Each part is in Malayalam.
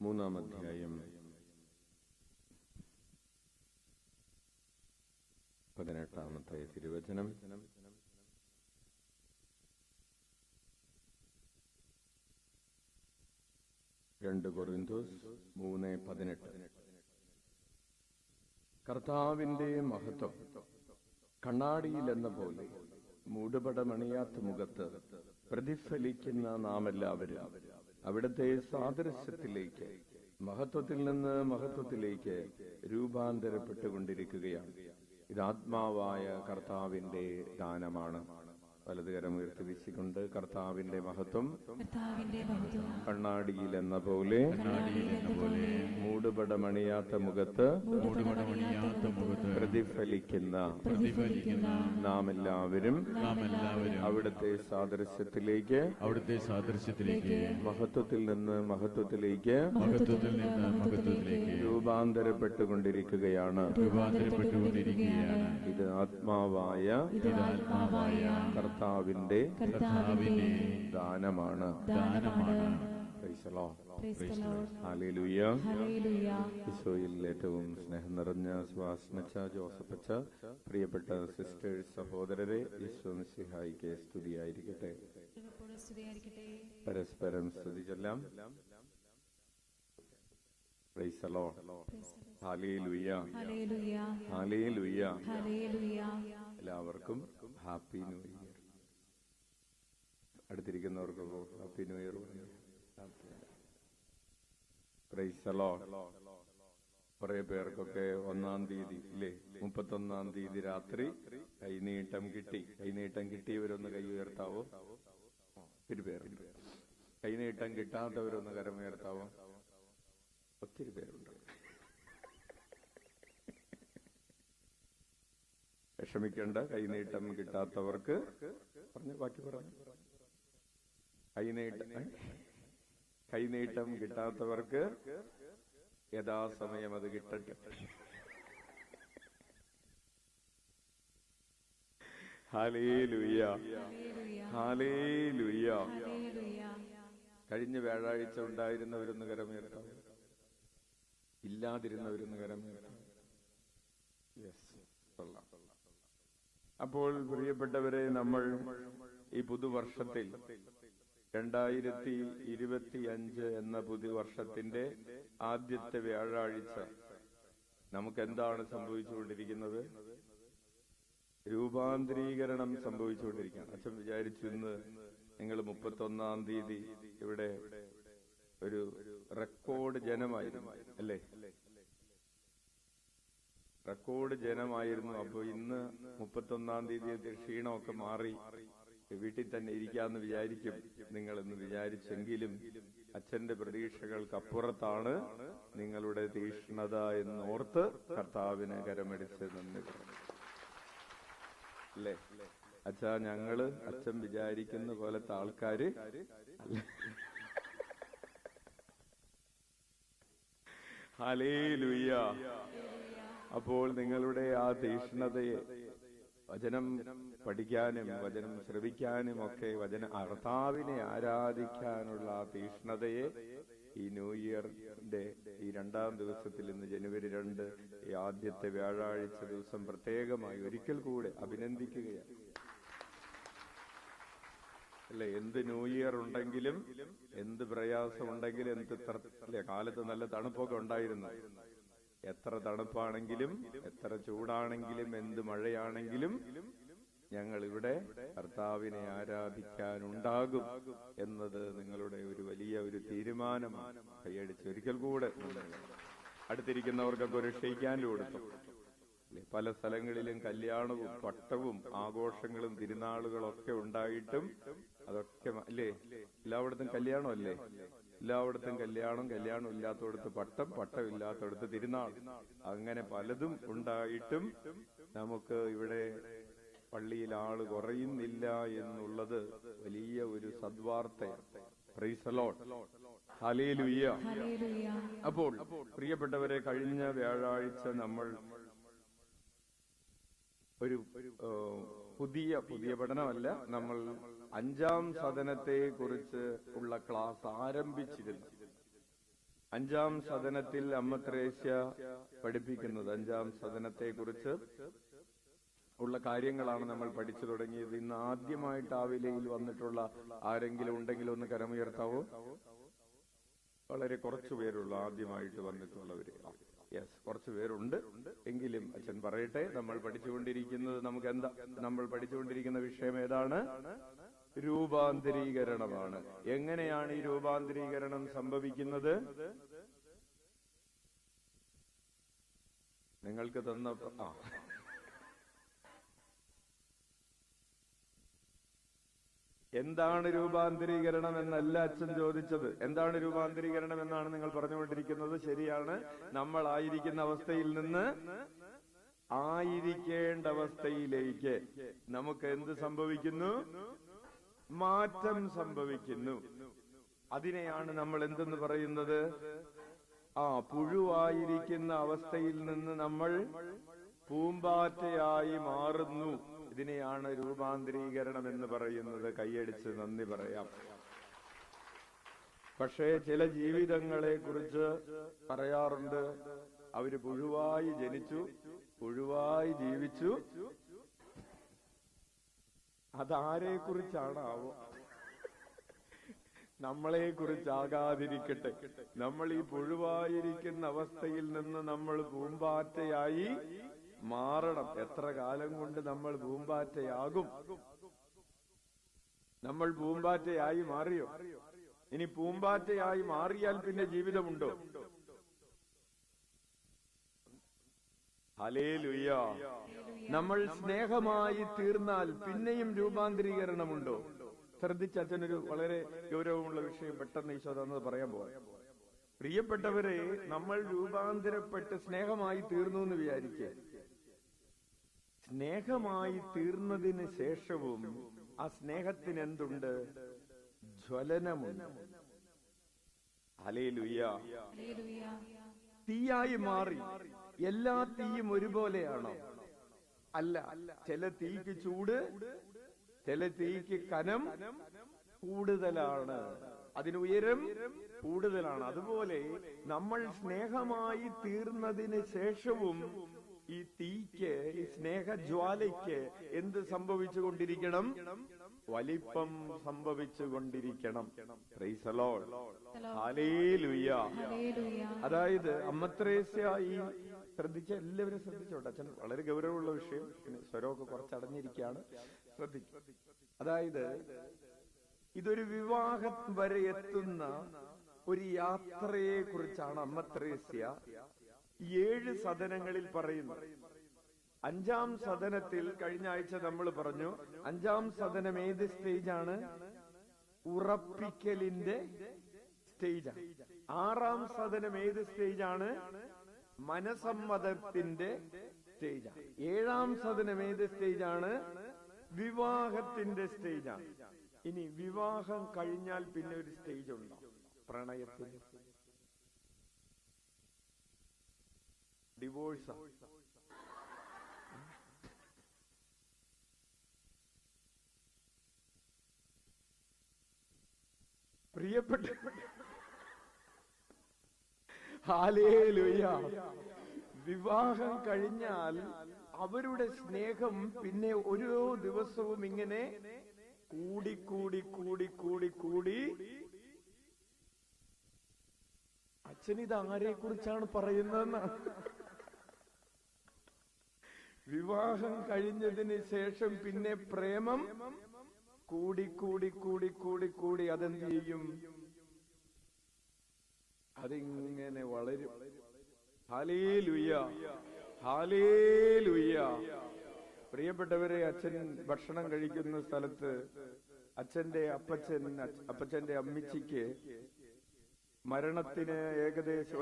മൂന്നാം അധ്യായം 18-ാമത്തെ തിരുവചനം. രണ്ട് കൊറിന്തോസ് 3:18. കർത്താവിന്റെ മഹത്വം കണ്ണാടിയിലെന്ന പോലെ മൂടുപടമണിയാത്ത മുഖത്ത് പ്രതിഫലിക്കുന്ന നാം എല്ലാവരും അവിടുത്തെ സാദൃശ്യത്തിലേക്ക് മഹത്വത്തിൽ നിന്ന് മഹത്വത്തിലേക്ക് രൂപാന്തരപ്പെട്ടുകൊണ്ടിരിക്കുകയാണ്. ഇത് ആത്മാവായ കർത്താവിന്റെ ദാനമാണ്. വലതുകരം ഉയർത്തി വീശിക്കൊണ്ട് കർത്താവിന്റെ മഹത്വം കണ്ണാടിയിലെന്ന പോലെ മൂടുപടമണിയാത്ത മുഖത്ത് പ്രതിഫലിക്കുന്ന നാം എല്ലാവരും അവിടുത്തെ സാദൃശ്യത്തിലേക്ക് മഹത്വത്തിൽ നിന്ന് മഹത്വത്തിലേക്ക് രൂപാന്തരപ്പെട്ടുകൊണ്ടിരിക്കുകയാണ്. ഇത് ആത്മാവായ കർത്താവിന്റെ ദാനമാണ്. ഈശോയിൽ ഏറ്റവും സ്നേഹം നിറഞ്ഞ സുവാസനച്ച ജോസഫച്ച, പ്രിയപ്പെട്ട സിസ്റ്റേഴ്സ്, സഹോദരരെ, ഈശോ മിശിഹായിക്ക് സ്തുതിയായിരിക്കട്ടെ. പരസ്പരം സ്തുതി ചൊല്ലാം. Praise the lord. Hallelujah, hallelujah. എല്ലാവർക്കും ഹാപ്പി ന്യൂ ഇയർ. അടുത്തിരിക്കുന്നവർക്ക് happy new year. Praise the lord. കുറെ പേർക്കൊക്കെ 1-ാം തീയതി ഇല്ലേ, 31-ാം തീയതി രാത്രി കൈനീട്ടം കിട്ടി. കൈനീട്ടം കിട്ടിയവരൊന്ന് കൈ ഉയർത്താവോ? ഒത്തിരി പേരുണ്ട്. കൈനീട്ടം കിട്ടാത്തവരൊന്ന് കരമുയർത്താവോ? ഒത്തിരി പേരുണ്ട്. വിഷമിക്കേണ്ട. കൈനീട്ടം കിട്ടാത്തവർക്ക് പറഞ്ഞു, ബാക്കി പറഞ്ഞു. കൈനീട്ടം കിട്ടാത്തവർക്ക് യഥാസമയം അത് കിട്ടട്ടെ. Hallelujah, hallelujah. കഴിഞ്ഞ വ്യാഴാഴ്ച ഉണ്ടായിരുന്നവരൊന്ന് കരമുയർത്താം. ഇല്ലാതിരുന്നവരൊന്ന് കരമുയർത്താം. അപ്പോൾ പ്രിയപ്പെട്ടവരെ, നമ്മൾ ഈ പുതുവർഷത്തിൽ 2025 എന്ന പുതുവർഷത്തിന്റെ ആദ്യത്തെ വ്യാഴാഴ്ച നമുക്ക് എന്താണ് സംഭവിച്ചുകൊണ്ടിരിക്കുന്നത്? രൂപാന്തരീകരണം സംഭവിച്ചുകൊണ്ടിരിക്കുകയാണ്. അച്ഛൻ വിചാരിച്ചു ഇന്ന് നിങ്ങൾ 31-ാം തീയതി ഇവിടെ ഒരു റെക്കോർഡ് ജനമായിരുന്നു അല്ലേ? റെക്കോർഡ് ജനമായിരുന്നു. അപ്പൊ ഇന്ന് 31-ാം തീയതി ക്ഷീണമൊക്കെ മാറി വീട്ടിൽ തന്നെ ഇരിക്കാന്ന് വിചാരിക്കും നിങ്ങളെന്ന് വിചാരിച്ചെങ്കിലും അച്ഛന്റെ പ്രതീക്ഷകൾക്കപ്പുറത്താണ് നിങ്ങളുടെ തീഷ്ണത എന്നോർത്ത് കർത്താവിനെ കരമടിച്ച് നന്ദി അല്ലേ? അച്ഛാ, ഞങ്ങള് അച്ഛൻ വിചാരിക്കുന്ന പോലത്തെ ആൾക്കാര് ഹല്ലേലൂയ. അപ്പോൾ നിങ്ങളുടെ ആ തീഷ്ണതയെ വചനം പഠിക്കാനും വചനം ശ്രവിക്കാനും ഒക്കെ കർത്താവിനെ ആരാധിക്കാനുള്ള ആ തീഷ്ണതയെ ഈ ന്യൂ ഇയറിന്റെ ഈ 2-ാം ദിവസത്തിൽ, ഇന്ന് ജനുവരി 2, ഈ ആദ്യത്തെ വ്യാഴാഴ്ച ദിവസം പ്രത്യേകമായി ഒരിക്കൽ കൂടെ അഭിനന്ദിക്കുകയാണ് അല്ലെ? എന്ത് ന്യൂ ഇയർ ഉണ്ടെങ്കിലും, എന്ത് പ്രയാസമുണ്ടെങ്കിലും, കാലത്ത് നല്ല തണുപ്പൊക്കെ ഉണ്ടായിരുന്നു. എത്ര തണുപ്പാണെങ്കിലും, എത്ര ചൂടാണെങ്കിലും, എന്ത് മഴയാണെങ്കിലും ഞങ്ങൾ ഇവിടെ കർത്താവിനെ ആരാധിക്കാനുണ്ടാകും എന്നത് നിങ്ങളുടെ ഒരു വലിയ ഒരു തീരുമാനമാണ്. കൈയടിച്ച് ഒരിക്കൽ കൂടെ അടുത്തിരിക്കുന്നവർക്കൊക്കെ ഒരു ഷെയ്ക്കാൻഡ് കൊടുത്തു. പല സ്ഥലങ്ങളിലും കല്യാണവും പട്ടവും ആഘോഷങ്ങളും തിരുനാളുകളൊക്കെ ഉണ്ടായിട്ടും അതൊക്കെ അല്ലേ, എല്ലായിടത്തും കല്യാണം അല്ലേ? എല്ലായിടത്തും കല്യാണം, കല്യാണം ഇല്ലാത്തടത്ത് പട്ടം, പട്ടം ഇല്ലാത്തടത്ത് തിരുനാൾ, അങ്ങനെ പലതും ഉണ്ടായിട്ടും നമുക്ക് ഇവിടെ പള്ളിയിൽ ആള് കുറയുന്നില്ല എന്നുള്ളത് വലിയ ഒരു സദ്വാർത്തയാണ്. Praise the lord, hallelujah. അപ്പോൾ പ്രിയപ്പെട്ടവരെ, കഴിഞ്ഞ വ്യാഴാഴ്ച നമ്മൾ ഒരു പുതിയ പഠനമല്ല, നമ്മൾ 5-ാം സദനത്തെ കുറിച്ച് ഉള്ള ക്ലാസ് ആരംഭിച്ചിരുന്നു. അഞ്ചാം സദനത്തിൽ അമ്മ ത്രേസ്യ പഠിപ്പിക്കുന്നത്, അഞ്ചാം സദനത്തെ കുറിച്ച് ഉള്ള കാര്യങ്ങളാണ് നമ്മൾ പഠിച്ചു തുടങ്ങിയത്. ഇന്ന് ആദ്യമായിട്ട് ആ വിലയിൽ വന്നിട്ടുള്ള ആരെങ്കിലും ഉണ്ടെങ്കിൽ ഒന്ന് കരമുയർത്താവോ? വളരെ കുറച്ചു പേരുള്ളൂ ആദ്യമായിട്ട് വന്നിട്ടുള്ളവര്. യെസ്, കുറച്ചു പേരുണ്ട്. എങ്കിലും അച്ഛൻ പറയട്ടെ, നമ്മൾ പഠിച്ചുകൊണ്ടിരിക്കുന്നത് നമ്മൾ പഠിച്ചുകൊണ്ടിരിക്കുന്ന വിഷയം ഏതാണ്? രൂപാന്തരീകരണമാണ്. എങ്ങനെയാണ് ഈ രൂപാന്തരീകരണം സംഭവിക്കുന്നത്? നിങ്ങൾക്ക് തന്ന എന്താണ് രൂപാന്തരീകരണം എന്നല്ല അച്ഛൻ ചോദിച്ചത്. എന്താണ് രൂപാന്തരീകരണം എന്നാണ് നിങ്ങൾ പറഞ്ഞുകൊണ്ടിരിക്കുന്നത്. ശരിയാണ്. നമ്മൾ ആയിരിക്കുന്ന അവസ്ഥയിൽ നിന്ന് ആയിരിക്കേണ്ട അവസ്ഥയിലേക്ക് നമുക്ക് എന്ത് സംഭവിക്കുന്നു? മാറ്റം സംഭവിക്കുന്നു. അതിനെയാണ് നമ്മൾ എന്തെന്ന് പറയുന്നത്? പുഴുവായിരിക്കുന്ന അവസ്ഥയിൽ നിന്ന് നമ്മൾ പൂമ്പാറ്റയായി മാറുന്നു. ഇതിനെയാണ് രൂപാന്തരീകരണം എന്ന് പറയുന്നത്. കൈയടിച്ച് നന്ദി പറയാം. പക്ഷേ ചില ജീവിതങ്ങളെ കുറിച്ച് പറയാറുണ്ട്. അവര് പുഴുവായി ജനിച്ചു, പുഴുവായി ജീവിച്ചു. അതാരെ കുറിച്ചാണാവോ? നമ്മളെ കുറിച്ചാകാതിരിക്കട്ടെ. നമ്മൾ ഈ പുഴുവായിരിക്കുന്ന അവസ്ഥയിൽ നിന്ന് നമ്മൾ പൂമ്പാറ്റയായി മാറണം. എത്ര കാലം കൊണ്ട് നമ്മൾ പൂമ്പാറ്റയാകും? നമ്മൾ പൂമ്പാറ്റയായി മാറിയോ? ഇനി പൂമ്പാറ്റയായി മാറിയാൽ പിന്നെ ജീവിതമുണ്ടോ? ഹല്ലേലൂയ. നമ്മൾ സ്നേഹമായി തീർന്നാൽ പിന്നെയും രൂപാന്തരീകരണമുണ്ടോ? ശ്രദ്ധിച്ച അച്ഛനൊരു വളരെ ഗൗരവമുള്ള വിഷയം പെട്ടെന്ന് ഈശോ തന്നത് പറയാൻ പോവാം. പ്രിയപ്പെട്ടവരെ, നമ്മൾ രൂപാന്തരപ്പെട്ട് സ്നേഹമായി തീർന്നു എന്ന് വിചാരിക്കുക. സ്നേഹമായി തീർന്നതിന് ശേഷവും ആ സ്നേഹത്തിന് എന്തുണ്ട്? ജ്വലനമുണ്ട്. ഹല്ലേലൂയ. തീയായി മാറി. എല്ലാ തീയും ഒരുപോലെയാണോ? അല്ല. ചില തീക്ക് ചൂട്, ചില തീക്ക് കനം കൂടുതലാണ്, അതിന് ഉയരം കൂടുതലാണ്. അതുപോലെ നമ്മൾ സ്നേഹമായി തീർന്നതിന് ശേഷവും ഈ തീക്ക്, ഈ സ്നേഹജ്വാലയ്ക്ക് എന്ത് സംഭവിച്ചുകൊണ്ടിരിക്കണം? വലിപ്പം സംഭവിച്ചുകൊണ്ടിരിക്കണം. Praise the lord. ഹല്ലേലൂയ. അതായത് അമ്മ ത്രേസ്യ ഈ എല്ലാവരും ശ്രദ്ധിച്ചോട്ടെ. അച്ഛൻ വളരെ ഗൗരവമുള്ള വിഷയം. സ്വരമൊക്കെ കുറച്ചടഞ്ഞിരിക്കുകയാണ്. ശ്രദ്ധിക്കും. അതായത് ഇതൊരു വിവാഹം വരെ എത്തുന്ന ഒരു യാത്രയെ കുറിച്ചാണ് അമ്മ ത്രേസ്യ 7 സദനങ്ങളിൽ പറയുന്നത്. 5-ാം സദനത്തിൽ കഴിഞ്ഞ ആഴ്ച നമ്മൾ പറഞ്ഞു, 5-ാം സദനം ഏത് സ്റ്റേജാണ്? ഉറപ്പിക്കലിന്റെ സ്റ്റേജാണ്. 6-ാം സദനം ഏത് സ്റ്റേജാണ്? മനസമ്മതത്തിന്റെ സ്റ്റേജാണ്. 7-ാം സദനം ഏത് സ്റ്റേജാണ്? വിവാഹത്തിന്റെ സ്റ്റേജാണ്. ഇനി വിവാഹം കഴിഞ്ഞാൽ പിന്നെ ഒരു സ്റ്റേജ് ഉണ്ടോ? പ്രണയത്തിന്. ഡിവോഴ്സ്. പ്രിയപ്പെട്ട ഹല്ലേലൂയ. വിവാഹം കഴിഞ്ഞാൽ അവരുടെ സ്നേഹം പിന്നെ ഓരോ ദിവസവും ഇങ്ങനെ കൂടി കൂടി കൂടി കൂടി കൂടി. അച്ഛനിത് ആരെ കുറിച്ചാണ് പറയുന്നതെന്ന്? വിവാഹം കഴിഞ്ഞതിന് ശേഷം പിന്നെ പ്രേമം കൂടി കൂടി കൂടി കൂടി കൂടി അതെന്ത് ചെയ്യും? അതിങ്ങനെ വളരും. ഹല്ലേലൂയ. ഹല്ലേലൂയ. പ്രിയപ്പെട്ടവരെ, അച്ഛൻ ഭക്ഷണം കഴിക്കുന്ന സ്ഥലത്ത് അപ്പച്ചന്റെ അമ്മിച്ചിക്ക് മരണത്തിന് ഏകദേശം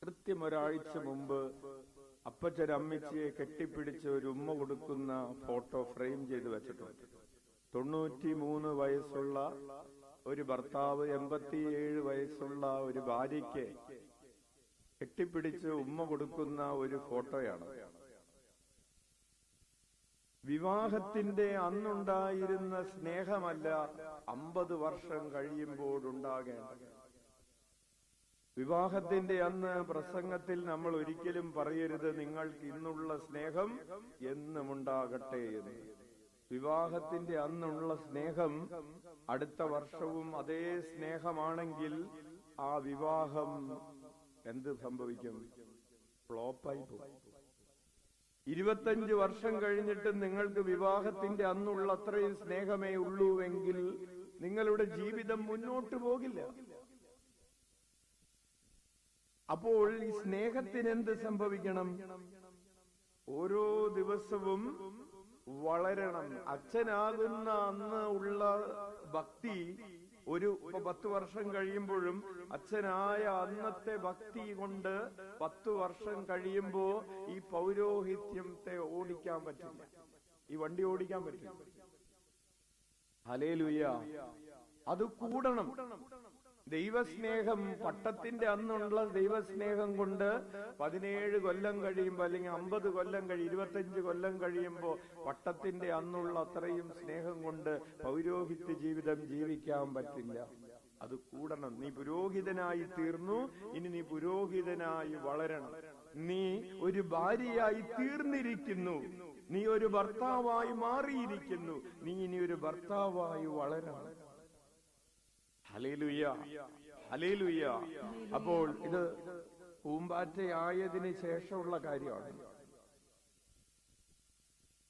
കൃത്യം ഒരാഴ്ച മുമ്പ് അപ്പച്ചൻ അമ്മിച്ചിയെ കെട്ടിപ്പിടിച്ച് ഒരു ഉമ്മ കൊടുക്കുന്ന ഫോട്ടോ ഫ്രെയിം ചെയ്ത് വെച്ചിട്ടുണ്ട്. 93 വയസ്സുള്ള ഒരു ഭർത്താവ് 87 വയസ്സുള്ള ഒരു ഭാര്യയ്ക്ക് കെട്ടിപ്പിടിച്ച് ഉമ്മ കൊടുക്കുന്ന ഒരു ഫോട്ടോയാണ്. വിവാഹത്തിന്റെ അന്നുണ്ടായിരുന്ന സ്നേഹമല്ല 50 വർഷം കഴിയുമ്പോൾ ഉണ്ടാകേണ്ടത്. വിവാഹത്തിന്റെ അന്ന് പ്രസംഗത്തിൽ നമ്മൾ ഒരിക്കലും പറയരുത് നിങ്ങൾക്ക് ഇന്നുള്ള സ്നേഹം എന്നും ഉണ്ടാകട്ടെ എന്ന്. വിവാഹത്തിന്റെ അന്നുള്ള സ്നേഹം അടുത്ത വർഷവും അതേ സ്നേഹമാണെങ്കിൽ ആ വിവാഹം എന്ത് സംഭവിക്കും? ഫ്ലോപ്പായി പോകും. 25 വർഷം കഴിഞ്ഞിട്ട് നിങ്ങൾക്ക് വിവാഹത്തിന്റെ അന്നുള്ള അത്രയും സ്നേഹമേ ഉള്ളൂവെങ്കിൽ നിങ്ങളുടെ ജീവിതം മുന്നോട്ട് പോകില്ല. അപ്പോൾ ഈ സ്നേഹത്തിന് എന്ത് സംഭവിക്കണം? ഓരോ ദിവസവും വളരണം. അച്ഛനാകുന്ന അന്ന് ഉള്ള ഭക്തി ഒരു 10 വർഷം കഴിയുമ്പോഴും അച്ഛനായ അന്നത്തെ ഭക്തി കൊണ്ട് 10 വർഷം കഴിയുമ്പോ ഈ പൗരോഹിത്യത്തെ ഓടിക്കാൻ പറ്റില്ല, ഈ വണ്ടി ഓടിക്കാൻ പറ്റില്ല. ഹല്ലേലൂയ. അത് കൂടണം. ദൈവസ്നേഹം പട്ടത്തിന്റെ അന്നുള്ള ദൈവസ്നേഹം കൊണ്ട് 17 കൊല്ലം കഴിയുമ്പോ അല്ലെങ്കിൽ 50 കൊല്ലം 25 കൊല്ലം കഴിയുമ്പോ പട്ടത്തിന്റെ അന്നുള്ള അത്രയും സ്നേഹം കൊണ്ട് പൗരോഹിത്യ ജീവിതം ജീവിക്കാൻ പറ്റില്ല. അത് കൂടണം. നീ പുരോഹിതനായി തീർന്നു, ഇനി നീ പുരോഹിതനായി വളരണം. നീ ഒരു ഭാര്യയായി തീർന്നിരിക്കുന്നു, നീ ഒരു ഭർത്താവായി മാറിയിരിക്കുന്നു, നീ ഇനി ഒരു ഭർത്താവായി വളരണം. Hallelujah, hallelujah. അപ്പോൾ ഇത് പൂമ്പാറ്റയായതിനു ശേഷമുള്ള കാര്യമാണ്.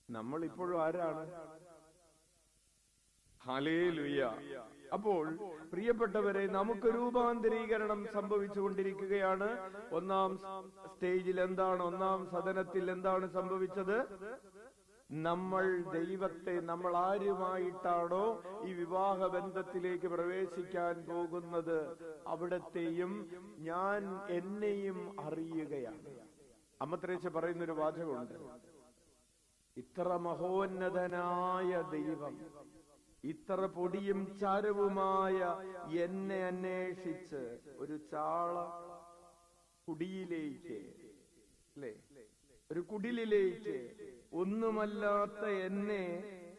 നമ്മൾ ഇപ്പോഴും ആരാണ്? ഹല്ലേലൂയ. അപ്പോൾ പ്രിയപ്പെട്ടവരെ, നമുക്ക് രൂപാന്തരീകരണം സംഭവിച്ചുകൊണ്ടിരിക്കുകയാണ്. ഒന്നാം സ്റ്റേജിൽ എന്താണ്, ഒന്നാം സദനത്തിൽ എന്താണ് സംഭവിച്ചത്? നമ്മൾ ദൈവത്തെ, നമ്മൾ ആരുമായിട്ടാണോ ഈ വിവാഹ ബന്ധത്തിലേക്ക് പ്രവേശിക്കാൻ പോകുന്നത് അവിടത്തെയും ഞാൻ എന്നെയും അറിയുകയാണ്. അമ്മത്രേച്ച പറയുന്നൊരു വാചകമുണ്ട്, ഇത്ര മഹോന്നതനായ ദൈവം ഇത്ര പൊടിയും ചാരവുമായ എന്നെ അന്വേഷിച്ച് ഒരു ചാള കുടിയിലേക്ക്, അല്ലേ, ഒരു കുടിലിലേക്ക് ഒന്നുമല്ലാത്ത എന്നെ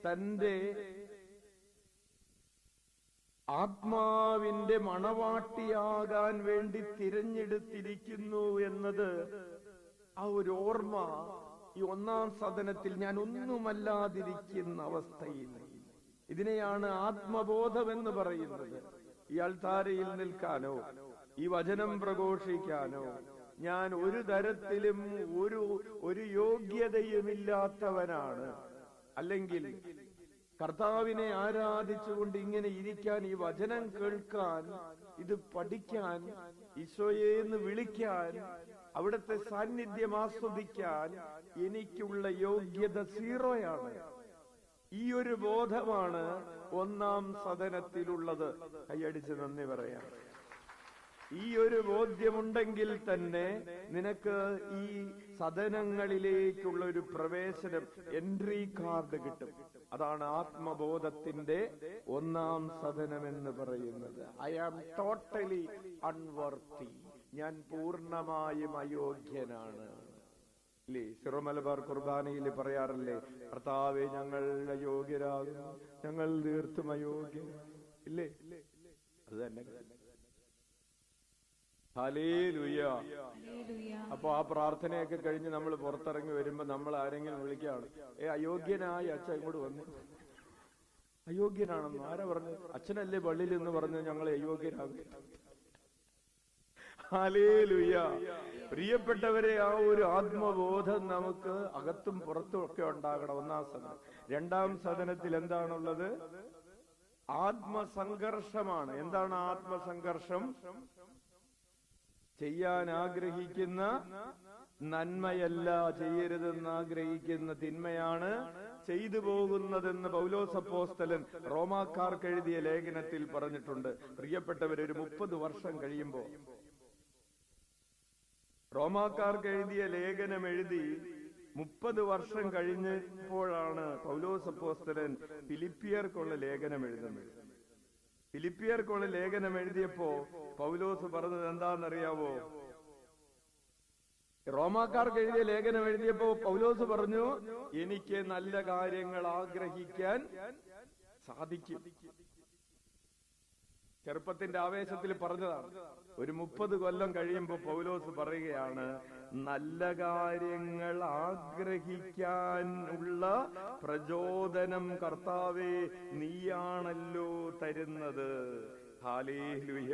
തന്റെ ആത്മാവിന്റെ മണവാട്ടിയാകാൻ വേണ്ടി തിരഞ്ഞെടുത്തിരിക്കുന്നു എന്നത് ആ ഒരു ഓർമ്മ ഈ ഒന്നാം സദനത്തിൽ ഞാൻ ഒന്നുമല്ലാതിരിക്കുന്ന അവസ്ഥയിൽ, ഇതിനെയാണ് ആത്മബോധമെന്ന് പറയുന്നത്. ഈ അൾത്താരയിൽ നിൽക്കാനോ ഈ വചനം പ്രഘോഷിക്കാനോ ഞാൻ ഒരു തരത്തിലും ഒരു യോഗ്യതയുമില്ലാത്തവനാണ്. അല്ലെങ്കിൽ കർത്താവിനെ ആരാധിച്ചുകൊണ്ട് ഇങ്ങനെ ഇരിക്കാൻ, ഈ വചനം കേൾക്കാൻ, ഇത് പഠിക്കാൻ, ഈശോയെന്ന് വിളിക്കാൻ, അവിടുത്തെ സാന്നിധ്യം ആസ്വദിക്കാൻ എനിക്കുള്ള യോഗ്യത സീറോയാണ്. ഈ ഒരു ബോധമാണ് ഒന്നാം സദനത്തിലുള്ളത്. കൈയടിച്ച് നന്ദി പറയാം. ഈ ഒരു ബോധ്യമുണ്ടെങ്കിൽ തന്നെ നിനക്ക് ഈ സദനങ്ങളിലേക്കുള്ള ഒരു പ്രവേശനം, എൻട്രി കാർഡ് കിട്ടും. അതാണ് ആത്മബോധത്തിന്റെ ഒന്നാം സദനം എന്ന് പറയുന്നത്. ഐ ആം ടോട്ടലി അൺവർത്തി, ഞാൻ പൂർണ്ണമായും അയോഗ്യനാണ്. ഇല്ലേ, സിറോ മലബാർ കുർബാനയിൽ പറയാറില്ലേ, കർത്താവേ ഞങ്ങൾ അയോഗ്യരാകും, ഞങ്ങൾ തീർത്തും അയോഗ്യൻ. ഇല്ലേ, അത് തന്നെ. ഹല്ലേലൂയ. അപ്പൊ ആ പ്രാർത്ഥനയൊക്കെ കഴിഞ്ഞ് നമ്മൾ പുറത്തിറങ്ങി വരുമ്പോ നമ്മൾ ആരെങ്കിലും വിളിക്കുകയാണ്, അയോഗ്യനായ അച്ഛൻ ഇങ്ങോട്ട് വന്നു. അയോഗ്യനാണെന്ന് ആരാ പറഞ്ഞു? അച്ഛനല്ലേ പള്ളിയിൽ എന്ന് പറഞ്ഞ് ഞങ്ങൾ അയോഗ്യരാകും. ഹല്ലേലൂയ. പ്രിയപ്പെട്ടവരെ, ആ ഒരു ആത്മബോധം നമുക്ക് അകത്തും പുറത്തും ഒക്കെ ഉണ്ടാകണം. ഒന്നാം സദനം. രണ്ടാം സദനത്തിൽ എന്താണുള്ളത്? ആത്മസംഘർഷമാണ്. എന്താണ് ആത്മസംഘർഷം? ചെയ്യാൻ ആഗ്രഹിക്കുന്ന നന്മയല്ല, ചെയ്യരുതെന്ന് ആഗ്രഹിക്കുന്ന തിന്മയാണ് ചെയ്തു പോകുന്നതെന്ന് പൗലോസ് അപ്പോസ്തലൻ റോമാക്കാർക്ക് എഴുതിയ ലേഖനത്തിൽ പറഞ്ഞിട്ടുണ്ട്. പ്രിയപ്പെട്ടവർ, ഒരു 30 വർഷം കഴിയുമ്പോ, റോമാക്കാർക്ക് എഴുതിയ ലേഖനം എഴുതി 30 വർഷം കഴിഞ്ഞപ്പോഴാണ് പൗലോസ് അപ്പോസ്തലൻ ഫിലിപ്പിയർക്കുള്ള ലേഖനം എഴുതുന്നത്. ഫിലിപ്പിയർക്കുള്ള ലേഖനം എഴുതിയപ്പോ പൗലോസ് പറഞ്ഞത് എന്താണെന്നറിയാവോ? റോമാക്കാർക്ക് എഴുതിയ ലേഖനം എഴുതിയപ്പോ പൗലോസ് പറഞ്ഞു, എനിക്ക് നല്ല കാര്യങ്ങൾ ആഗ്രഹിക്കാൻ സാധിക്കും, ചെറുപ്പത്തിന്റെ ആവേശത്തിൽ പറഞ്ഞതാണ്. ഒരു 30 കൊല്ലം കഴിയുമ്പോൾ പൗലോസ് പറയുകയാണ്, നല്ല കാര്യങ്ങൾ ആഗ്രഹിക്കാൻ ഉള്ള പ്രചോദനം കർത്താവേ നീയാണല്ലോ തരുന്നത്. Hallelujah,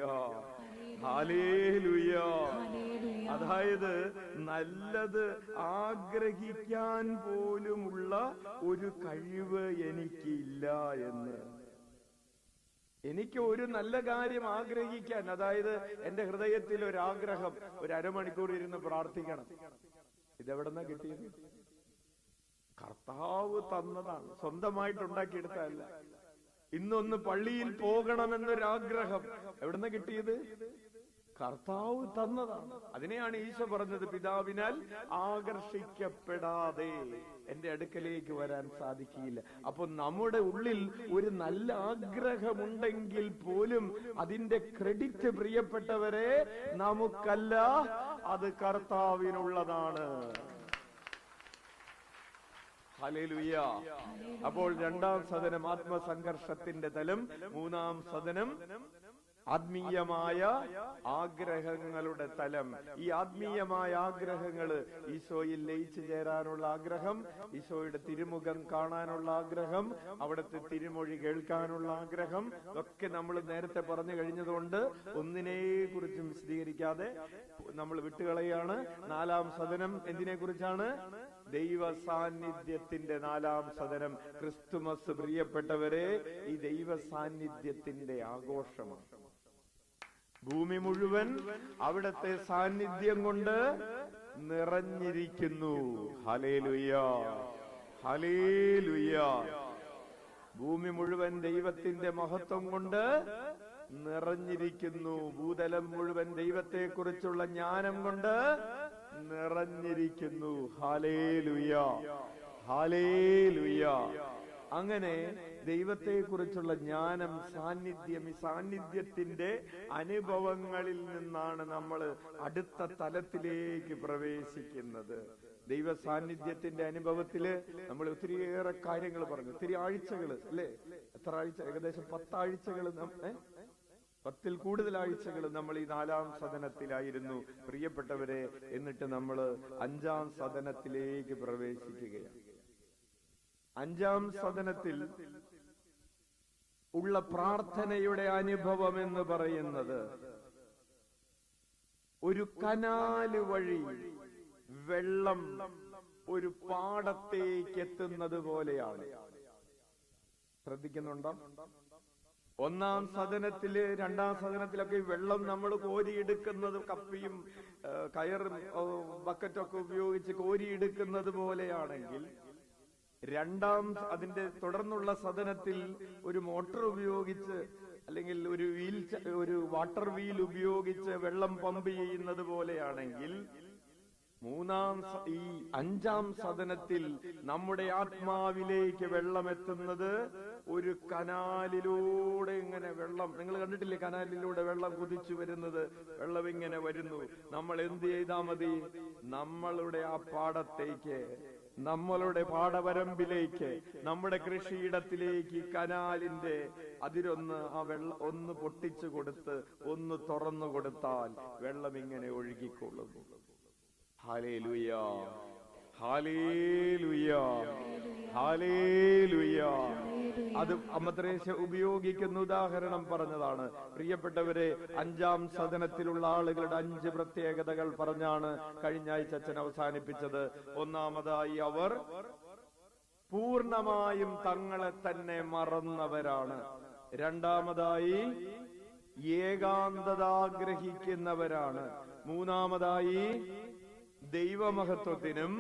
hallelujah. അതായത് നല്ലത് ആഗ്രഹിക്കാൻ പോലുമുള്ള ഒരു കഴിവ് എനിക്കില്ല എന്ന്. എനിക്ക് ഒരു നല്ല കാര്യം ആഗ്രഹിക്കാൻ, അതായത് എന്റെ ഹൃദയത്തിൽ ഒരു ആഗ്രഹം, ഒരു അരമണിക്കൂർ ഇരുന്ന് പ്രാർത്ഥിക്കണം. ഇതെവിടെന്നാ കിട്ടിയത്? കർത്താവ് തന്നതാണ്, സ്വന്തമായിട്ട് ഉണ്ടാക്കിയെടുത്തതല്ല. ഇന്നൊന്ന് പള്ളിയിൽ പോകണമെന്നൊരാഗ്രഹം എവിടെന്നാ കിട്ടിയത്? കർത്താവ് തന്നതാണ്. അതിനെയാണ് ഈശോ പറഞ്ഞത്, പിതാവിനാൽ ആകർഷിക്കപ്പെടാതെ എന്റെ അടുക്കലേക്ക് വരാൻ സാധിക്കില്ല. അപ്പൊ നമ്മുടെ ഉള്ളിൽ ഒരു നല്ല ആഗ്രഹമുണ്ടെങ്കിൽ പോലും അതിന്റെ ക്രെഡിറ്റ്, പ്രിയപ്പെട്ടവരെ, നമുക്കല്ല, അത് കർത്താവിനുള്ളതാണ്. ഹല്ലേലൂയ. അപ്പോൾ രണ്ടാം സദനം ആത്മസംഘർഷത്തിന്റെ തലം, മൂന്നാം സദനം ആത്മീയമായ ആഗ്രഹങ്ങളുടെ തലം. ഈ ആത്മീയമായ ആഗ്രഹങ്ങള് ഈശോയിൽ ലയിച്ചു ചേരാനുള്ള ആഗ്രഹം, ഈശോയുടെ തിരുമുഖം കാണാനുള്ള ആഗ്രഹം, അവിടുത്തെ തിരുമൊഴി കേൾക്കാനുള്ള ആഗ്രഹം, ഒക്കെ നമ്മൾ നേരത്തെ പറഞ്ഞു കഴിഞ്ഞതുകൊണ്ട് ഒന്നിനെ കുറിച്ചും വിശദീകരിക്കാതെ നമ്മൾ വിട്ടുകളയാണ്. നാലാം സദനം എന്തിനെ കുറിച്ചാണ്? ദൈവ സാന്നിധ്യത്തിന്റെ നാലാം സദനം. ക്രിസ്തുമസ്, പ്രിയപ്പെട്ടവരെ, ഈ ദൈവ സാന്നിധ്യത്തിന്റെ ആഘോഷമാണ്. ഭൂമി മുഴുവൻ അവിടത്തെ സാന്നിധ്യം കൊണ്ട് നിറഞ്ഞിരിക്കുന്നു. Hallelujah, hallelujah. ഭൂമി മുഴുവൻ ദൈവത്തിന്റെ മഹത്വം കൊണ്ട് നിറഞ്ഞിരിക്കുന്നു. ഭൂതലം മുഴുവൻ ദൈവത്തെ കുറിച്ചുള്ള ജ്ഞാനം കൊണ്ട് നിറഞ്ഞിരിക്കുന്നു. Hallelujah, hallelujah. അങ്ങനെ ദൈവത്തെ കുറിച്ചുള്ള ജ്ഞാനം, സാന്നിധ്യം, ഈ സാന്നിധ്യത്തിന്റെ അനുഭവങ്ങളിൽ നിന്നാണ് നമ്മൾ അടുത്ത തലത്തിലേക്ക് പ്രവേശിക്കുന്നത്. ദൈവ സാന്നിധ്യത്തിന്റെ അനുഭവത്തില് നമ്മൾ ഒത്തിരിയേറെ കാര്യങ്ങൾ പറഞ്ഞു, ഒത്തിരി ആഴ്ചകള്, അല്ലെ? എത്ര ആഴ്ച? ഏകദേശം 10 ആഴ്ചകൾ, 10-ൽ കൂടുതൽ ആഴ്ചകൾ നമ്മൾ ഈ നാലാം സദനത്തിലായിരുന്നു, പ്രിയപ്പെട്ടവരെ. എന്നിട്ട് നമ്മൾ അഞ്ചാം സദനത്തിലേക്ക് പ്രവേശിക്കുകയാണ്. അഞ്ചാം സദനത്തിൽ ഉള്ള പ്രാർത്ഥനയുടെ അനുഭവം എന്ന് പറയുന്നത് ഒരു കനാല് വഴി വെള്ളം ഒരു പാടത്തേക്ക് എത്തുന്നത് പോലെയാണ്. ശ്രദ്ധിക്കുന്നുണ്ടോ? ഒന്നാം സദനത്തില്, രണ്ടാം സദനത്തിലൊക്കെ വെള്ളം നമ്മൾ കോരിയെടുക്കുന്നത് കപ്പിയും കയറും ബക്കറ്റൊക്കെ ഉപയോഗിച്ച് കോരിയെടുക്കുന്നത് പോലെയാണെങ്കിൽ, അതിന്റെ തുടർന്നുള്ള സദനത്തിൽ ഒരു മോട്ടോർ ഉപയോഗിച്ച് അല്ലെങ്കിൽ ഒരു വാട്ടർ വീൽ ഉപയോഗിച്ച് വെള്ളം പമ്പ് ചെയ്യുന്നത് പോലെയാണെങ്കിൽ, ഈ അഞ്ചാം സദനത്തിൽ നമ്മുടെ ആത്മാവിലേക്ക് വെള്ളം എത്തുന്നത് ഒരു കനാലിലൂടെ. ഇങ്ങനെ വെള്ളം നിങ്ങൾ കണ്ടിട്ടില്ലേ? കനാലിലൂടെ വെള്ളം കുതിച്ചു വരുന്നത്. വെള്ളം ഇങ്ങനെ വരുന്നു. നമ്മൾ എന്ത് ചെയ്താൽ മതി? നമ്മളുടെ ആ പാടത്തേക്ക്, നമ്മളുടെ പാടവരമ്പിലേക്ക്, നമ്മുടെ കൃഷിയിടത്തിലേക്ക് കനാലിന്റെ അതിരൊന്ന്, ആ വെള്ളം ഒന്ന് പൊട്ടിച്ചു കൊടുത്ത് ഒന്ന് തുറന്നു കൊടുത്താൽ വെള്ളം ഇങ്ങനെ ഒഴുകിക്കൊള്ളുന്നു. Hallelujah, hallelujah, hallelujah. അത് അമ്മത്രേശ ഉപയോഗിക്കുന്ന ഉദാഹരണം പറഞ്ഞതാണ്. പ്രിയപ്പെട്ടവരെ, അഞ്ചാം സദനത്തിലുള്ള ആളുകളുടെ 5 പ്രത്യേകതകൾ പറഞ്ഞാണ് കഴിഞ്ഞ ആഴ്ച അച്ഛൻ അവസാനിപ്പിച്ചത്. ഒന്നാമതായി, അവർ പൂർണ്ണമായും തങ്ങളെ തന്നെ മറന്നവരാണ്. രണ്ടാമതായി, ഏകാന്തത ആഗ്രഹിക്കുന്നവരാണ്. മൂന്നാമതായി, ദൈവമഹത്വത്തിനും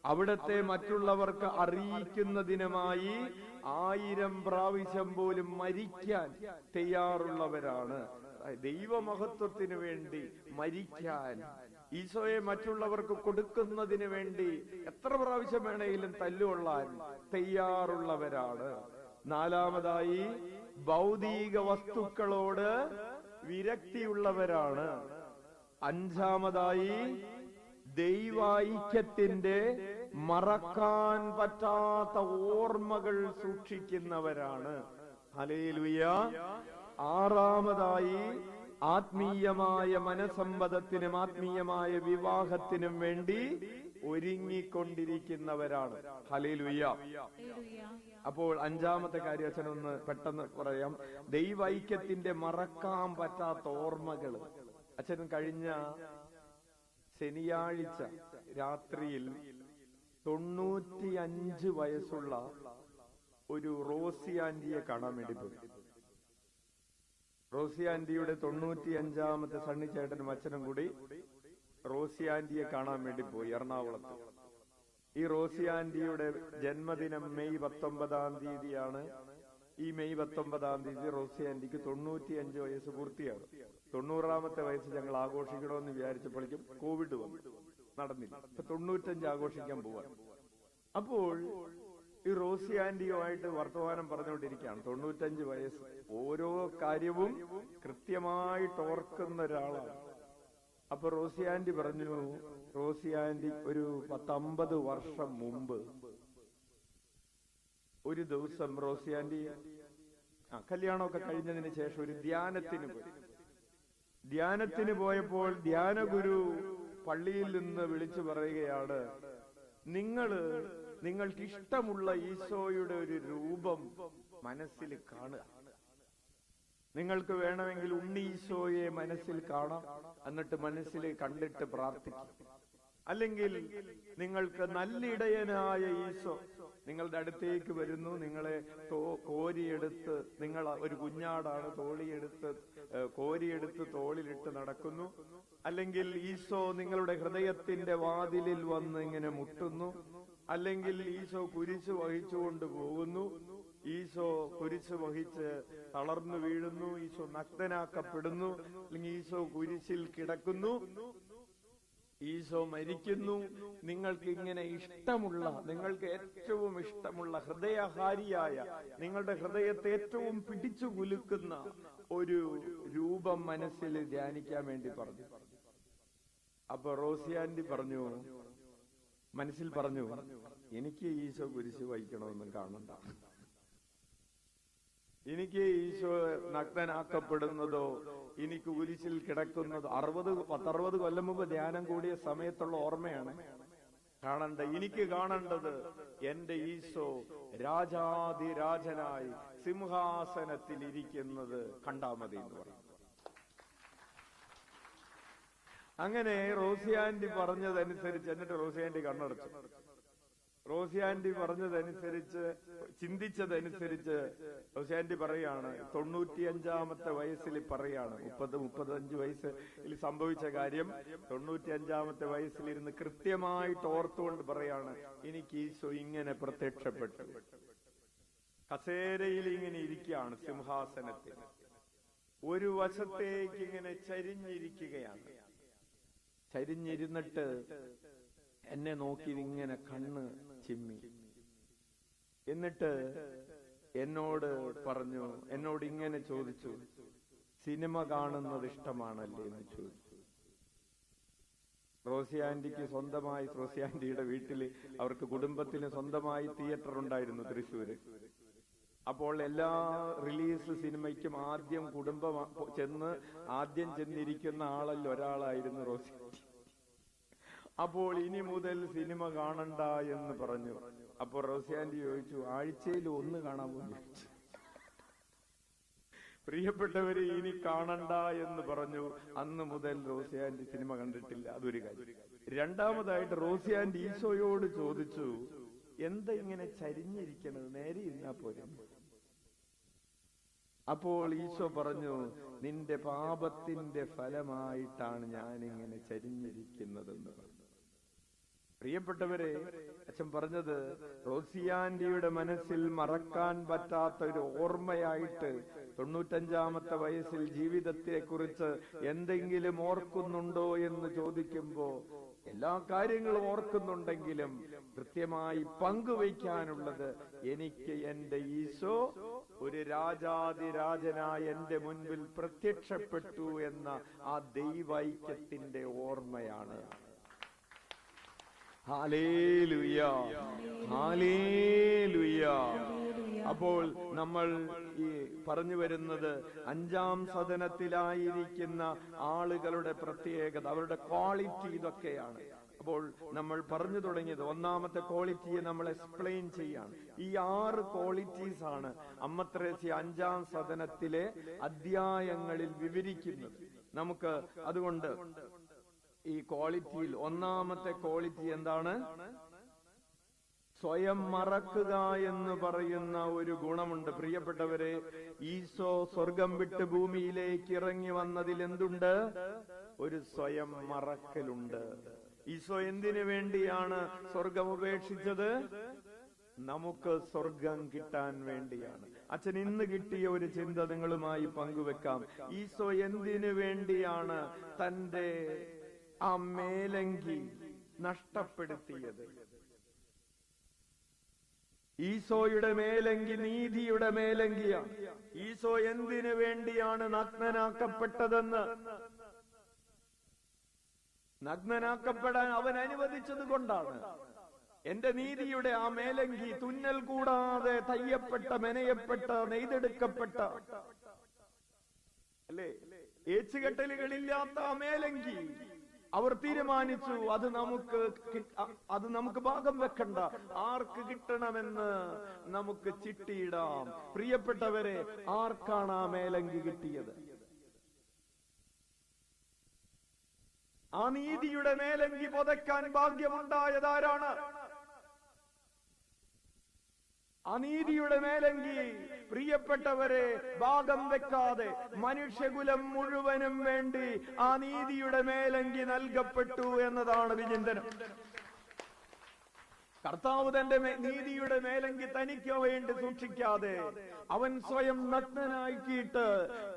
അവിടത്തെ മറ്റുള്ളവർക്ക് അറിയിക്കുന്നതിനുമായി 1000 പ്രാവശ്യം പോലും മരിക്കാൻ തയ്യാറുള്ളവരാണ്. ദൈവമഹത്വത്തിന് വേണ്ടി മരിക്കാൻ, ഈശോയെ മറ്റുള്ളവർക്ക് കൊടുക്കുന്നതിന് വേണ്ടി എത്ര പ്രാവശ്യം വേണമെങ്കിലും തല്ലുകൊള്ളാൻ തയ്യാറുള്ളവരാണ്. നാലാമതായി, ഭൗതിക വസ്തുക്കളോട് വിരക്തിയുള്ളവരാണ്. അഞ്ചാമതായി, ദൈവൈക്യത്തിന്റെ മറക്കാൻ പറ്റാത്ത ഓർമ്മകൾ സൂക്ഷിക്കുന്നവരാണ്. ഹല്ലേലൂയ, ആറാമതായി ആത്മീയമായ മനസമ്പദത്തിനും ആത്മീയമായ വിവാഹത്തിനും വേണ്ടി ഒരുങ്ങിക്കൊണ്ടിരിക്കുന്നവരാണ്. ഹല്ലേലൂയ. അപ്പോൾ അഞ്ചാമത്തെ കാര്യം അച്ഛൻ ഒന്ന് പെട്ടെന്ന് പറയാം. ദൈവൈക്യത്തിന്റെ മറക്കാൻ പറ്റാത്ത ഓർമ്മകള്. അച്ഛൻ കഴിഞ്ഞ ശനിയാഴ്ച രാത്രിയിൽ 95 വയസ്സുള്ള ഒരു റോസി ആന്റിയെ കാണാൻ വേണ്ടി പോയി. റോസി ആന്റിയുടെ 95ാമത്തെ സണ്ണിച്ചേട്ടനും അച്ഛനും കൂടി റോസി ആന്റിയെ കാണാൻ വേണ്ടി പോയി എറണാകുളത്ത്. ഈ റോസി ആന്റിയുടെ ജന്മദിനം മെയ് 19-ാം തീയതിയാണ്. ഈ മെയ് 19-ാം തീയതി റോസി ആന്റിക്ക് 95 വയസ്സ് പൂർത്തിയാണ്. 90ാമത്തെ വയസ്സ് ഞങ്ങൾ ആഘോഷിക്കണമെന്ന് വിചാരിച്ചപ്പോഴേക്കും കോവിഡ് വന്നു, നടന്നില്ല. 95 ആഘോഷിക്കാൻ പോവാൻ. അപ്പോൾ ഈ റോസി ആന്റിയുമായിട്ട് വർത്തമാനം പറഞ്ഞുകൊണ്ടിരിക്കുകയാണ്. 95 വയസ്സ്, ഓരോ കാര്യവും കൃത്യമായിട്ട് ഓർക്കുന്ന ഒരാളാണ്. അപ്പൊ റോസി ആന്റി പറഞ്ഞു, റോസി ആന്റി ഒരു 10-50 വർഷം മുമ്പ് ഒരു ദിവസം റോസി ആന്റി കല്യാണമൊക്കെ കഴിഞ്ഞതിന് ശേഷം ഒരു ധ്യാനത്തിന് പോയി. ധ്യാനത്തിന് പോയപ്പോൾ ധ്യാനഗുരു പള്ളിയിൽ നിന്ന് വിളിച്ചു പറയുകയാണ്, നിങ്ങൾക്ക് ഇഷ്ടമുള്ള ഈശോയുടെ ഒരു രൂപം മനസ്സിൽ കാണുക. നിങ്ങൾക്ക് വേണമെങ്കിൽ ഉണ്ണി ഈശോയെ മനസ്സിൽ കാണാം, എന്നിട്ട് മനസ്സിൽ കണ്ടിട്ട് പ്രാർത്ഥിക്കും. അല്ലെങ്കിൽ നിങ്ങൾക്ക് നല്ലിടയനായ ഈശോ നിങ്ങളുടെ അടുത്തേക്ക് വരുന്നു, നിങ്ങളെ കോരിയെടുത്ത്, നിങ്ങൾ ഒരു കുഞ്ഞാടാണ്, കോരിയെടുത്ത് തോളിലിട്ട് നടക്കുന്നു. അല്ലെങ്കിൽ ഈശോ നിങ്ങളുടെ ഹൃദയത്തിന്റെ വാതിലിൽ വന്ന് ഇങ്ങനെ മുട്ടുന്നു. അല്ലെങ്കിൽ ഈശോ കുരിശ് വഹിച്ചുകൊണ്ട് പോകുന്നു. ഈശോ കുരിശ് വഹിച്ച് തളർന്നു വീഴുന്നു. ഈശോ നഗ്നനാക്കപ്പെടുന്നു. അല്ലെങ്കിൽ ഈശോ കുരിശിൽ കിടക്കുന്നു. ഈശോ മരിക്കുന്നു. നിങ്ങൾക്ക് ഇങ്ങനെ ഇഷ്ടമുള്ള, നിങ്ങൾക്ക് ഏറ്റവും ഇഷ്ടമുള്ള ഹൃദയഹാരിയായ, നിങ്ങളുടെ ഹൃദയത്തെ ഏറ്റവും പിടിച്ചു കുലുക്കുന്ന ഒരു രൂപം മനസ്സിൽ ധ്യാനിക്കാൻ വേണ്ടി പറഞ്ഞു. അപ്പൊ റോസി ആന്റി പറഞ്ഞു, മനസ്സിൽ പറഞ്ഞു, എനിക്ക് ഈശോ കുരിശ് വഹിക്കണമെന്നും കാണണ്ട, എനിക്ക് ഈശോ നഗ്നനാക്കപ്പെടുന്നതോ എനിക്ക് കുരിശിൽ കിടക്കുന്നതോ 60 കൊല്ലം മുമ്പ് ധ്യാനം കൂടിയ സമയത്തുള്ള ഓർമ്മയാണ് കാണണ്ട. എനിക്ക് കാണേണ്ടത് എന്റെ ഈശോ രാജാതിരാജനായി സിംഹാസനത്തിൽ ഇരിക്കുന്നത് കണ്ടാ മതി എന്ന് പറയും. അങ്ങനെ റോസി ആന്റി പറഞ്ഞതനുസരിച്ച്, എന്നിട്ട് റോസി ആന്റി കണ്ണടച്ചു. റോസി ആന്റി പറഞ്ഞതനുസരിച്ച്, ചിന്തിച്ചതനുസരിച്ച് റോസി ആന്റി പറയാണ്, 95ാമത്തെ വയസ്സിൽ പറയാണ്, 35 വയസ്സിൽ സംഭവിച്ച കാര്യം 95ാമത്തെ വയസ്സിലിരുന്ന് കൃത്യമായിട്ട് ഓർത്തുകൊണ്ട് പറയാണ്, എനിക്ക് ഈശോ ഇങ്ങനെ പ്രത്യക്ഷപ്പെട്ടു. കസേരയിൽ ഇങ്ങനെ ഇരിക്കുകയാണ്, സിംഹാസനത്തിൽ ഒരു വശത്തേക്ക് ഇങ്ങനെ ചരിഞ്ഞിരിക്കുകയാണ്. ചരിഞ്ഞിരുന്നിട്ട് എന്നെ നോക്കി ഇങ്ങനെ കണ്ണ് ചിമ്മി. എന്നിട്ട് എന്നോട് പറഞ്ഞു, എന്നോട് ഇങ്ങനെ ചോദിച്ചു, സിനിമ കാണുന്നത് ഇഷ്ടമാണല്ലേ എന്ന് ചോദിച്ചു. റോസി ആന്റിക്ക് സ്വന്തമായി, റോസി ആന്റിയുടെ വീട്ടില് അവർക്ക് കുടുംബത്തിന് സ്വന്തമായി തിയേറ്റർ ഉണ്ടായിരുന്നു തൃശ്ശൂര്. അപ്പോൾ എല്ലാ റിലീസ് സിനിമയ്ക്കും ആദ്യം കുടുംബം ആദ്യം ചെന്നിരിക്കുന്ന ആളല്ല ഒരാളായിരുന്നു റോസി. അപ്പോൾ ഇനി മുതൽ സിനിമ കാണണ്ട എന്ന് പറഞ്ഞു. അപ്പോൾ റോസി ആന്റി ചോദിച്ചു, ആഴ്ചയിൽ 1 കാണാൻ പോയി. പ്രിയപ്പെട്ടവര്, ഇനി കാണണ്ട എന്ന് പറഞ്ഞു. അന്ന് മുതൽ റോസി ആന്റി സിനിമ കണ്ടിട്ടില്ല. അതൊരു കാര്യം. രണ്ടാമതായിട്ട് റോസി ആന്റി ഈശോയോട് ചോദിച്ചു, എന്താ ഇങ്ങനെ ചരിഞ്ഞിരിക്കണത്, നേരെ ഇരുന്നാ പോരെ? അപ്പോൾ ഈശോ പറഞ്ഞു, നിന്റെ പാപത്തിന്റെ ഫലമായിട്ടാണ് ഞാനിങ്ങനെ ചരിഞ്ഞിരിക്കുന്നതെന്ന് പറഞ്ഞു. പ്രിയപ്പെട്ടവരെ, അച്ഛൻ പറഞ്ഞത് റോസി ആന്റിയുടെ മനസ്സിൽ മറക്കാൻ പറ്റാത്ത ഒരു ഓർമ്മയായിട്ട് 95ാമത്തെ വയസ്സിൽ ജീവിതത്തെ കുറിച്ച് എന്തെങ്കിലും ഓർക്കുന്നുണ്ടോ എന്ന് ചോദിക്കുമ്പോ എല്ലാ കാര്യങ്ങളും ഓർക്കുന്നുണ്ടെങ്കിലും കൃത്യമായി പങ്കുവയ്ക്കാനുള്ളത്, എനിക്ക് എന്റെ ഈശോ ഒരു രാജാതിരാജനായ എന്റെ മുൻപിൽ പ്രത്യക്ഷപ്പെട്ടു എന്ന ആ ദൈവൈക്യത്തിന്റെ ഓർമ്മയാണ്. Hallelujah, hallelujah. അപ്പോൾ നമ്മൾ ഈ പറഞ്ഞു വരുന്നത് അഞ്ചാം സദനത്തിലായിരിക്കുന്ന ആളുകളുടെ പ്രത്യേകത, അവരുടെ ക്വാളിറ്റി ഇതൊക്കെയാണ്. അപ്പോൾ നമ്മൾ പറഞ്ഞു തുടങ്ങിയത് ഒന്നാമത്തെ ക്വാളിറ്റിയെ നമ്മൾ എക്സ്പ്ലെയിൻ ചെയ്യാണ്. ഈ 6 ക്വാളിറ്റീസ് ആണ് അമ്മ ത്രേസ്യ അഞ്ചാം സദനത്തിലെ അധ്യായങ്ങളിൽ വിവരിക്കുന്നത്. നമുക്ക് അതുകൊണ്ട് ഈ ക്വാളിറ്റിയിൽ ഒന്നാമത്തെ ക്വാളിറ്റി എന്താണ്? സ്വയം മറക്കുക എന്ന് പറയുന്ന ഒരു ഗുണമുണ്ട്. പ്രിയപ്പെട്ടവരെ, ഈശോ സ്വർഗം വിട്ട് ഭൂമിയിലേക്ക് ഇറങ്ങി വന്നതിൽ എന്തുണ്ട്? ഒരു സ്വയം മറക്കലുണ്ട്. ഈശോ എന്തിനു വേണ്ടിയാണ് സ്വർഗം ഉപേക്ഷിച്ചത്? നമുക്ക് സ്വർഗം കിട്ടാൻ വേണ്ടിയാണ്. അച്ഛൻ ഇന്ന് കിട്ടിയ ഒരു ചിന്ത നിങ്ങളുമായി പങ്കുവെക്കാം. ഈശോ എന്തിനു വേണ്ടിയാണ് തന്റെ ആ മേലങ്കി നഷ്ടപ്പെടുത്തിയത്? ഈശോയുടെ മേലങ്കി നീതിയുടെ മേലങ്കിയാണ്. ഈശോ എന്തിനു വേണ്ടിയാണ് നഗ്നനാക്കപ്പെട്ടതെന്ന്, നഗ്നനാക്കപ്പെടാൻ അവൻ അനുവദിച്ചത് കൊണ്ടാണ്. എന്റെ നീതിയുടെ ആ മേലങ്കി തുന്നൽ കൂടാതെ തയ്യപ്പെട്ട, മെനയപ്പെട്ട, നെയ്തെടുക്കപ്പെട്ട, അല്ലേ, ഏച്ചുകെട്ടലുകളില്ലാത്ത ആ മേലങ്കി അവർ തീരുമാനിച്ചു അത് നമുക്ക് ഭാഗം വെക്കണ്ട, ആർക്ക് കിട്ടണമെന്ന് നമുക്ക് ചിട്ടിയിടാം. പ്രിയപ്പെട്ടവരെ, ആർക്കാണ് ആ മേലങ്കി കിട്ടിയത്? ആ നീതിയുടെ മേലങ്കി പുതയ്ക്കാൻ ഭാഗ്യമുണ്ടായതാരാണ്? അനീതിയുടെ മേലങ്കി പ്രിയപ്പെട്ടവരെ ഭാഗം വെക്കാതെ മനുഷ്യകുലം മുഴുവനും വേണ്ടി ആ നീതിയുടെ മേലങ്കി നൽകപ്പെട്ടു എന്നതാണ് വിചിന്തനം. കർത്താവ് തന്റെ നീതിയുടെ മേലങ്കി തനിക്ക് വേണ്ടി സൂക്ഷിക്കാതെ അവൻ സ്വയം നഗ്നനാക്കിയിട്ട്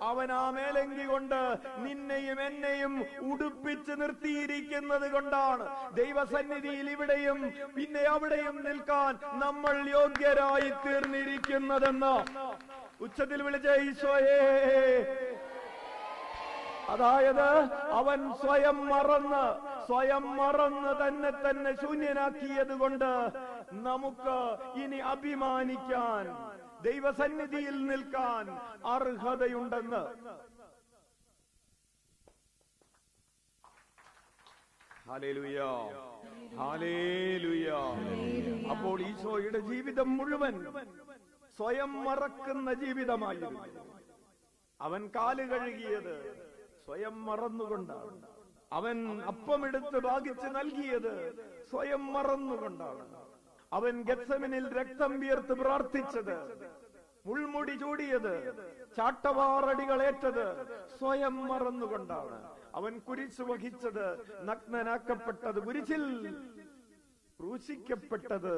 അവൻ ആ മേലങ്കി കൊണ്ട് നിന്നെയും എന്നെയും ഉടുപ്പിച്ച് നിർത്തിയിരിക്കുന്നത് കൊണ്ടാണ് ദൈവസന്നിധിയിൽ ഇവിടെയും പിന്നെ അവിടെയും നിൽക്കാൻ നമ്മൾ യോഗ്യരായി തീർന്നിരിക്കുന്നതെന്ന് ഉച്ചത്തിൽ വിളിച്ച ഈശോയേ. അതായത് അവൻ സ്വയം മറന്ന് തന്നെ ശൂന്യനാക്കിയത് കൊണ്ട് നമുക്ക് ഇനി അഭിമാനിക്കാൻ, ദൈവസന്നിധിയിൽ നിൽക്കാൻ അർഹതയുണ്ടെന്ന്. Hallelujah, hallelujah. അപ്പോൾ ഈശോയുടെ ജീവിതം മുഴുവൻ സ്വയം മറക്കുന്ന ജീവിതമായിരുന്നു. അവൻ കാല് കഴുകിയത് സ്വയം മറന്നുകൊണ്ടാണ്. അവൻ അപ്പമെടുത്ത് ഭാഗിച്ച് നൽകിയത് സ്വയം മറന്നുകൊണ്ടാണ്. അവൻ ഗത്സമനിൽ രക്തം വിയർത്ത് പ്രാർത്ഥിച്ചത്, മുൾമുടി ചൂടിയത്, ചാട്ടവാറടികളേറ്റത് സ്വയം മറന്നുകൊണ്ടാണ്. അവൻ കുരിശ് വഹിച്ചത്, നഗ്നനാക്കപ്പെട്ടത്, കുരിശിൽ ക്രൂശിക്കപ്പെട്ടത്,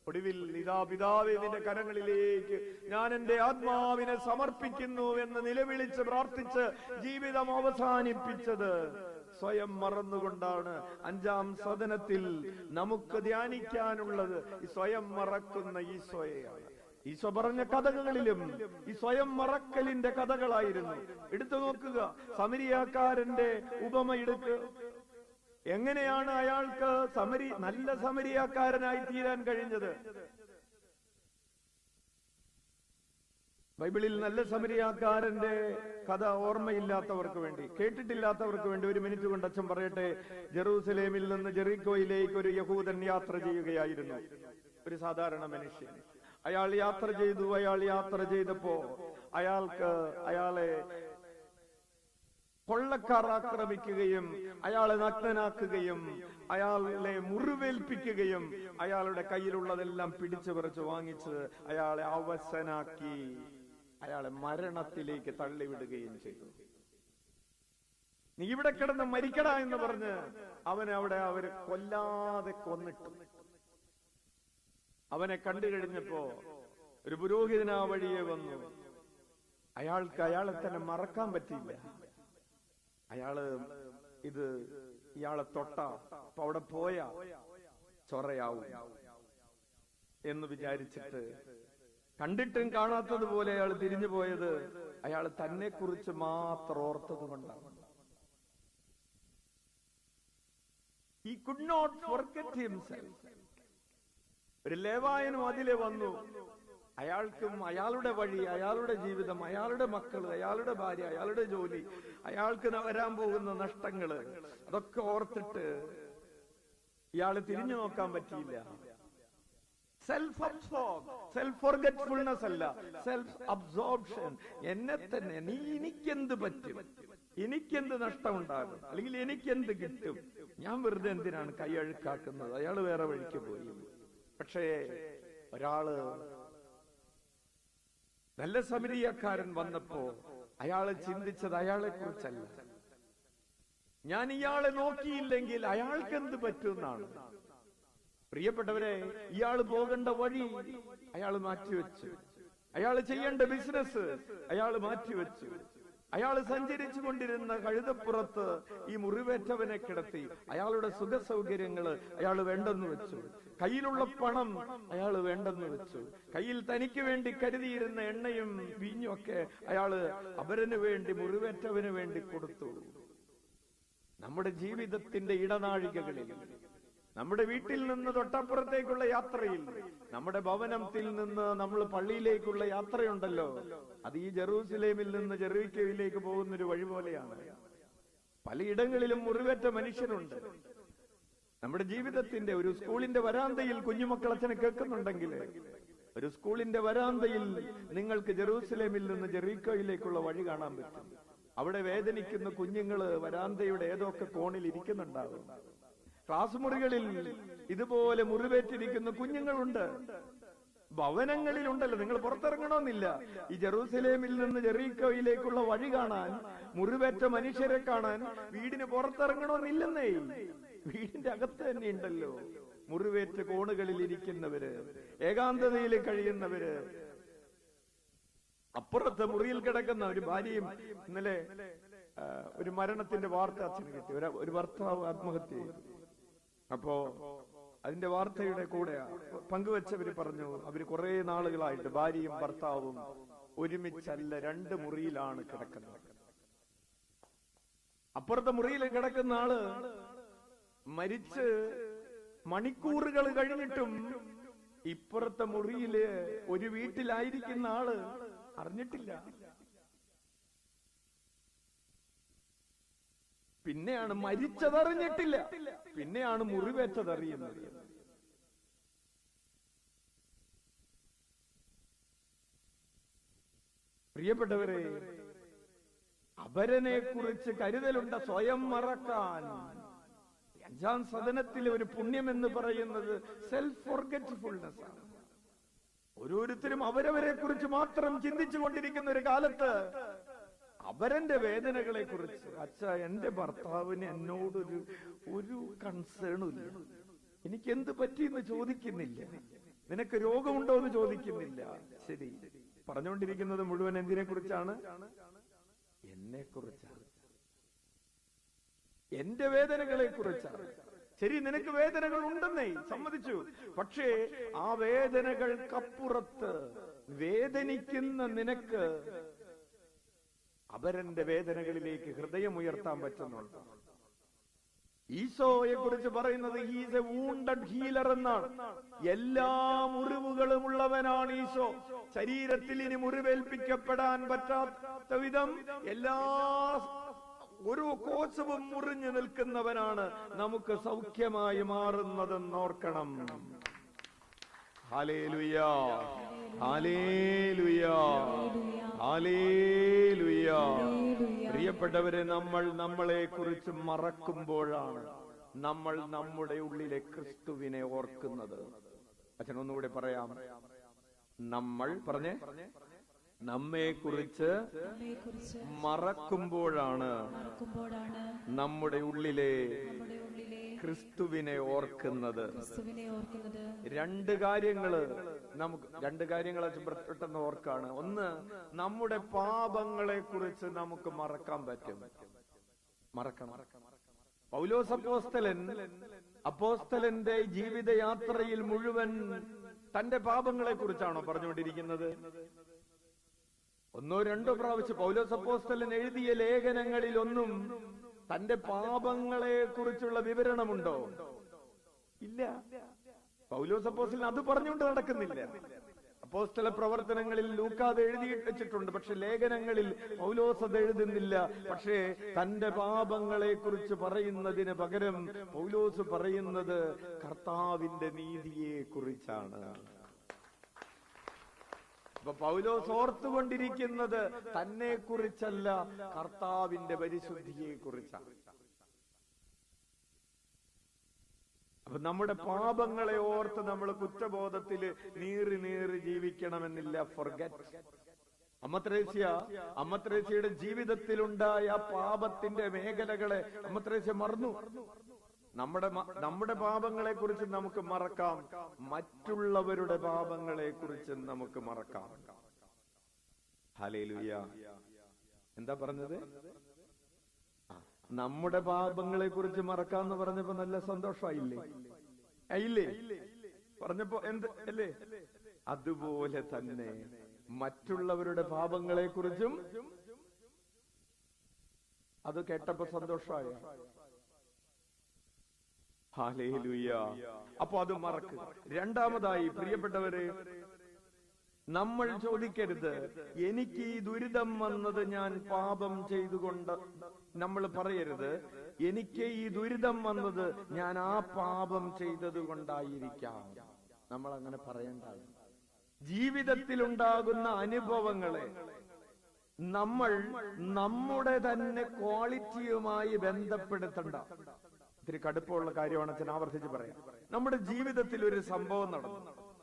ഒടുവിൽ ഇതാ പിതാവേ നിന്റെ കരങ്ങളിലേക്ക് ഞാൻ എന്റെ ആത്മാവിനെ സമർപ്പിക്കുന്നു എന്ന് നിലവിളിച്ച് പ്രാർത്ഥിച്ച് ജീവിതം അവസാനിപ്പിച്ചത് സ്വയം മറന്നുകൊണ്ടാണ്. അഞ്ചാം സദനത്തിൽ നമുക്ക് ധ്യാനിക്കാനുള്ളത് ഈ സ്വയം മറക്കുന്ന ഈശോയെയാണ്. ഈശോ പറഞ്ഞ കഥകളിലും ഈ സ്വയം മറക്കലിന്റെ കഥകളായിരുന്നു. എടുത്തു നോക്കുക, സമരിയാക്കാരന്റെ ഉപമ എടുക്കുക. എങ്ങനെയാണ് അയാൾക്ക് നല്ല സമരിയാക്കാരനായി തീരാൻ കഴിഞ്ഞത്? ബൈബിളിൽ നല്ല സമരിയാക്കാരന്റെ കഥ ഓർമ്മയില്ലാത്തവർക്ക് വേണ്ടി, കേട്ടിട്ടില്ലാത്തവർക്ക് വേണ്ടി ഒരു മിനിറ്റ് കൊണ്ട് അച്ഛൻ പറയട്ടെ. ജെറൂസലേമിൽ നിന്ന് ജെറിക്കോയിലേക്ക് ഒരു യഹൂദൻ യാത്ര ചെയ്യുകയായിരുന്നു. ഒരു സാധാരണ മനുഷ്യൻ. അയാൾ യാത്ര ചെയ്തപ്പോ അയാളെ കൊള്ളക്കാർ ആക്രമിക്കുകയും അയാളെ നഗ്നനാക്കുകയും അയാളെ മുറിവേൽപ്പിക്കുകയും അയാളുടെ കയ്യിലുള്ളതെല്ലാം പിടിച്ചു പറിച്ച് വാങ്ങിച്ച് അയാളെ അവശനാക്കി അയാളെ മരണത്തിലേക്ക് തള്ളിവിടുകയും ചെയ്തു. നീ ഇവിടെ കിടന്ന് മരിക്കടാ എന്ന് പറഞ്ഞ് അവരെ കൊല്ലാതെ കൊന്നിട്ടു. അവനെ കണ്ടു കഴിഞ്ഞപ്പോ ഒരു പുരോഹിതൻ ആ വഴിയെ വന്നു. അയാളെ തന്നെ മറക്കാൻ പറ്റിയില്ല. ഇയാളെ തൊട്ട അപ്പൊ അവിടെ പോയ ചൊറയാവും എന്ന് വിചാരിച്ചിട്ട് കണ്ടിട്ടും കാണാത്തതുപോലെ അയാൾ തിരിഞ്ഞു പോയത് അയാൾ തന്നെ കുറിച്ച് മാത്രം ഓർത്തത് കൊണ്ടാണ്. He could not forget himself. ഒരു ലേവായനും അതിലെ വന്നു. അയാൾക്കും അയാളുടെ വഴി, അയാളുടെ ജീവിതം, അയാളുടെ മക്കള്, അയാളുടെ ഭാര്യ, അയാളുടെ ജോലി, അയാൾക്ക് വരാൻ പോകുന്ന നഷ്ടങ്ങള്, അതൊക്കെ ഓർത്തിട്ട് ഇയാള് തിരിഞ്ഞു നോക്കാൻ പറ്റിയില്ല. സെൽഫ് അബ്സോർബ്, സെൽഫ് ഫോർഗെറ്റ്ഫുൾനെസ് അല്ല, സെൽഫ് അബ്സോർപ്ഷൻ. എന്നെ തന്നെ, എനിക്കെന്ത് പറ്റും, എനിക്കെന്ത് നഷ്ടമുണ്ടാകും, അല്ലെങ്കിൽ എനിക്കെന്ത് കിട്ടും, ഞാൻ വെറുതെ എന്തിനാണ് കൈ അഴുക്കാക്കുന്നത്, അയാൾ വേറെ വഴിക്ക് പോയി. പക്ഷേ ഒരാള്, നല്ല സമരിയക്കാരൻ വന്നപ്പോ അയാള് ചിന്തിച്ചത് അയാളെ കുറിച്ചല്ല. ഞാൻ ഇയാളെ നോക്കിയില്ലെങ്കിൽ അയാൾക്ക് എന്ത് പറ്റുമെന്നാണ്. പ്രിയപ്പെട്ടവരെ, ഇയാള് പോകേണ്ട വഴി അയാൾ മാറ്റിവെച്ചു, അയാൾ ചെയ്യേണ്ട ബിസിനസ് അയാൾ മാറ്റിവെച്ചു, അയാൾ സഞ്ചരിച്ചു കൊണ്ടിരുന്ന കഴുതപ്പുറത്ത് ഈ മുറിവേറ്റവനെ കിടത്തി, അയാളുടെ സുഖ സൗകര്യങ്ങള് അയാൾ വേണ്ടെന്ന് വെച്ചു, കയ്യിലുള്ള പണം അയാൾ വേണ്ടെന്ന് വെച്ചു, കയ്യിൽ തനിക്ക് വേണ്ടി കരുതിയിരുന്ന എണ്ണയും വീഞ്ഞും ഒക്കെ അയാള് അപരന് വേണ്ടി, മുറിവേറ്റവന് വേണ്ടി കൊടുത്തു. നമ്മുടെ ജീവിതത്തിന്റെ ഇടനാഴികകളിൽ, നമ്മുടെ വീട്ടിൽ നിന്ന് തൊട്ടപ്പുറത്തേക്കുള്ള യാത്രയിൽ, നമ്മുടെ ഭവനത്തിൽ നിന്ന് നമ്മൾ പള്ളിയിലേക്കുള്ള യാത്രയുണ്ടല്ലോ, അത് ഈ ജെറൂസലേമിൽ നിന്ന് ജെറീക്കോയിലേക്ക് പോകുന്നൊരു വഴി പോലെയാണ്. പലയിടങ്ങളിലും മുറിവേറ്റ മനുഷ്യരുണ്ട്. നമ്മുടെ ജീവിതത്തിന്റെ, ഒരു സ്കൂളിന്റെ വരാന്തയിൽ കുഞ്ഞുമക്കൾ അച്ഛനെ കേൾക്കുന്നുണ്ടെങ്കിൽ, ഒരു സ്കൂളിന്റെ വരാന്തയിൽ നിങ്ങൾക്ക് ജെറൂസലേമിൽ നിന്ന് ജെറീക്കോയിലേക്കുള്ള വഴി കാണാൻ പറ്റും. അവിടെ വേദനിക്കുന്ന കുഞ്ഞുങ്ങള് വരാന്തയുടെ ഏതൊക്കെ കോണിൽ ഇരിക്കുന്നുണ്ടാവും. ക്ലാസ് മുറികളിൽ ഇതുപോലെ മുറിവേറ്റിരിക്കുന്ന കുഞ്ഞുങ്ങളുണ്ട്. ഭവനങ്ങളിലുണ്ടല്ലോ, നിങ്ങൾ പുറത്തിറങ്ങണമെന്നില്ല. ഈ ജെറൂസലേമിൽ നിന്ന് ജെറീക്കോയിലേക്കുള്ള വഴി കാണാൻ, മുറിവേറ്റ മനുഷ്യരെ കാണാൻ വീടിന് പുറത്തിറങ്ങണമെന്നില്ലെന്നേ. വീടിന്റെ അകത്ത് തന്നെ ഉണ്ടല്ലോ മുറിവേറ്റ കോണുകളിൽ ഇരിക്കുന്നവര്, ഏകാന്തതയിൽ കഴിയുന്നവര്. അപ്പുറത്തെ മുറിയിൽ കിടക്കുന്ന ഒരു ഭാര്യയും, ഇന്നലെ ഒരു മരണത്തിന്റെ വാർത്ത അച്ഛന് കിട്ടി. ഒരു ഭർത്താവ് ആത്മഹത്യ ചെയ്തു. അപ്പോ അതിന്റെ വാർത്തയുടെ കൂടെ പങ്കുവെച്ചവര് പറഞ്ഞു, അവര് കുറെ നാളുകളായിട്ട് ഭാര്യയും ഭർത്താവും ഒരുമിച്ചല്ല, 2 മുറിയിലാണ് കിടക്കുന്നത്. അപ്പുറത്തെ മുറിയിൽ കിടക്കുന്ന ആള് മരിച്ച് മണിക്കൂറുകൾ കഴിഞ്ഞിട്ടും ഇപ്പുറത്തെ മുറിയില് ഒരു വീട്ടിലായിരിക്കുന്ന ആള് അറിഞ്ഞിട്ടില്ല. പിന്നെയാണ് മരിച്ചതറിഞ്ഞിട്ടില്ല, പിന്നെയാണ് മുറിവേറ്റതറിയുന്നത്. പ്രിയപ്പെട്ടവരെ, അപരനെ കുറിച്ച് കരുതലുണ്ട്, സ്വയം മറക്കാൻ. 5-ാം സദനത്തിലെ ഒരു പുണ്യം എന്ന് പറയുന്നത് സെൽഫ് ഫോർഗെറ്റ്ഫുൾനെസ് ആണ്. ഓരോരുത്തരും അവരവരെ കുറിച്ച് മാത്രം ചിന്തിച്ചു കൊണ്ടിരിക്കുന്ന ഒരു കാലത്ത് അവരന്റെ വേദനകളെ കുറിച്ച്, അച്ഛാ എന്റെ ഭർത്താവിന് എന്നോടൊരു കൺസേണും ഇല്ല, എനിക്ക് എന്ത് പറ്റിയെന്ന് ചോദിക്കുന്നില്ല, നിനക്ക് രോഗമുണ്ടോ എന്ന് ചോദിക്കുന്നില്ല. ശരി, പറഞ്ഞുകൊണ്ടിരിക്കുന്നത് മുഴുവൻ എന്തിനെ കുറിച്ചാണ്? എന്നെ കുറിച്ചാണ്, എന്റെ വേദനകളെ കുറിച്ചാണ്. ശരി, നിനക്ക് വേദനകൾ ഉണ്ടെന്നേ സമ്മതിച്ചു. പക്ഷേ ആ വേദനകൾക്കപ്പുറത്ത് വേദനിക്കുന്ന നിനക്ക് അവരന്റെ വേദനകളിലേക്ക് ഹൃദയമുയർത്താൻ പറ്റുന്നുണ്ട്. ഈശോയെ കുറിച്ച് പറയുന്നത് ഹീസ് എ വൂണ്ടഡ് ഹീലർ എന്നാണ്. എല്ലാ മുറിവുകളും ഉള്ളവനാണ് ഈശോ. ശരീരത്തിൽ ഇനി മുറിവേൽപ്പിക്കപ്പെടാൻ പറ്റാത്ത വിധം എല്ലാ ഓരോ കോശവും മുറിഞ്ഞു നിൽക്കുന്നവനാണ് നമുക്ക് സൗഖ്യമായി മാറുന്നതെന്ന് ഓർക്കണം. Hallelujah, hallelujah, hallelujah. പ്രിയപ്പെട്ടവരെ, നമ്മൾ നമ്മളെ കുറിച്ച് മറക്കുമ്പോഴാണ് നമ്മൾ നമ്മുടെ ഉള്ളിലെ ക്രിസ്തുവിനെ ഓർക്കുന്നത്. അച്ഛൻ ഒന്നുകൂടെ പറയാം. നമ്മൾ പറഞ്ഞേ, നമ്മെ കുറിച്ച് മറക്കുമ്പോഴാണ് നമ്മുടെ ഉള്ളിലെ ക്രിസ്തുവിനെ ഓർക്കുന്നത്. 2 കാര്യങ്ങള് നമുക്ക് 2 കാര്യങ്ങൾ പെട്ടെന്ന് ഓർക്കാണ്. ഒന്ന്, നമ്മുടെ പാപങ്ങളെ കുറിച്ച് നമുക്ക് മറക്കാൻ പറ്റും. മറക്കണം. പൗലോസ് അപ്പോസ്തലന്റെ ജീവിതയാത്രയിൽ മുഴുവൻ തന്റെ പാപങ്ങളെ കുറിച്ചാണോ പറഞ്ഞുകൊണ്ടിരിക്കുന്നത്? 1-2 പ്രാവശ്യം പൗലോസ് അപ്പോസ്തലൻ എഴുതിയ ലേഖനങ്ങളിലൊന്നും തന്റെ പാപങ്ങളെ കുറിച്ചുള്ള വിവരണമുണ്ടോ? ഇല്ല. പൗലോസ് അപ്പോസ്തലൻ അത് പറഞ്ഞുകൊണ്ട് നടക്കുന്നില്ല. അപ്പോസ്തല പ്രവർത്തനങ്ങളിൽ ലൂക്കാ അത് എഴുതി വെച്ചിട്ടുണ്ട്, പക്ഷെ ലേഖനങ്ങളിൽ പൗലോസ് അത് എഴുതുന്നില്ല. പക്ഷേ തന്റെ പാപങ്ങളെ കുറിച്ച് പറയുന്നതിന് പകരം പൗലോസ് പറയുന്നത് കർത്താവിന്റെ നീതിയെ കുറിച്ചാണ്. അപ്പൊ പൗലോസ് ഓർത്തുകൊണ്ടിരിക്കുന്നത് തന്നെ കുറിച്ചല്ല, കർത്താവിന്റെ പരിശുദ്ധിയെ കുറിച്ചാണ്. അപ്പൊ നമ്മുടെ പാപങ്ങളെ ഓർത്ത് നമ്മൾ കുറ്റബോധത്തില് നീറി നീറി ജീവിക്കണമെന്നില്ല. ഫോർഗെറ്റ്. അമ്മത്രേസ്യയുടെ ജീവിതത്തിലുണ്ടായ പാപത്തിന്റെ മേഖലകളെ അമ്മത്രേസ്യ മറന്നു. നമ്മുടെ പാപങ്ങളെ കുറിച്ച് നമുക്ക് മറക്കാം, മറ്റുള്ളവരുടെ പാപങ്ങളെ കുറിച്ച് നമുക്ക് മറക്കാം. ഹല്ലേലൂയ. എന്താ പറഞ്ഞത്? നമ്മുടെ പാപങ്ങളെ കുറിച്ച് മറക്കാന്ന് പറഞ്ഞപ്പോ നല്ല സന്തോഷമായില്ലേ? ആയില്ലേ? പറഞ്ഞപ്പോ എന്ത് അല്ലേ? അതുപോലെ തന്നെ മറ്റുള്ളവരുടെ പാപങ്ങളെ കുറിച്ചും അത് കേട്ടപ്പോ സന്തോഷമായ. ഹല്ലേലൂയ. അപ്പൊ അത് മറക്കുക. രണ്ടാമതായി പ്രിയപ്പെട്ടവരെ, നമ്മൾ ചോദിക്കരുത് എനിക്ക് ഈ ദുരിതം വന്നത് ഞാൻ പാപം ചെയ്തുകൊണ്ട്. നമ്മൾ പറയരുത് എനിക്ക് ഈ ദുരിതം വന്നത് ഞാൻ ആ പാപം ചെയ്തത് കൊണ്ടായിരിക്കാം. നമ്മൾ അങ്ങനെ പറയണ്ട. ജീവിതത്തിലുണ്ടാകുന്ന അനുഭവങ്ങളെ നമ്മൾ നമ്മുടെ തന്നെ ക്വാളിറ്റിയുമായി ബന്ധപ്പെടുത്തണ്ട. ഇത്തിരി കടുപ്പമുള്ള കാര്യമാണ് അച്ഛൻ ആവർത്തിച്ച് പറയാം. നമ്മുടെ ജീവിതത്തിൽ ഒരു സംഭവം നടന്നു,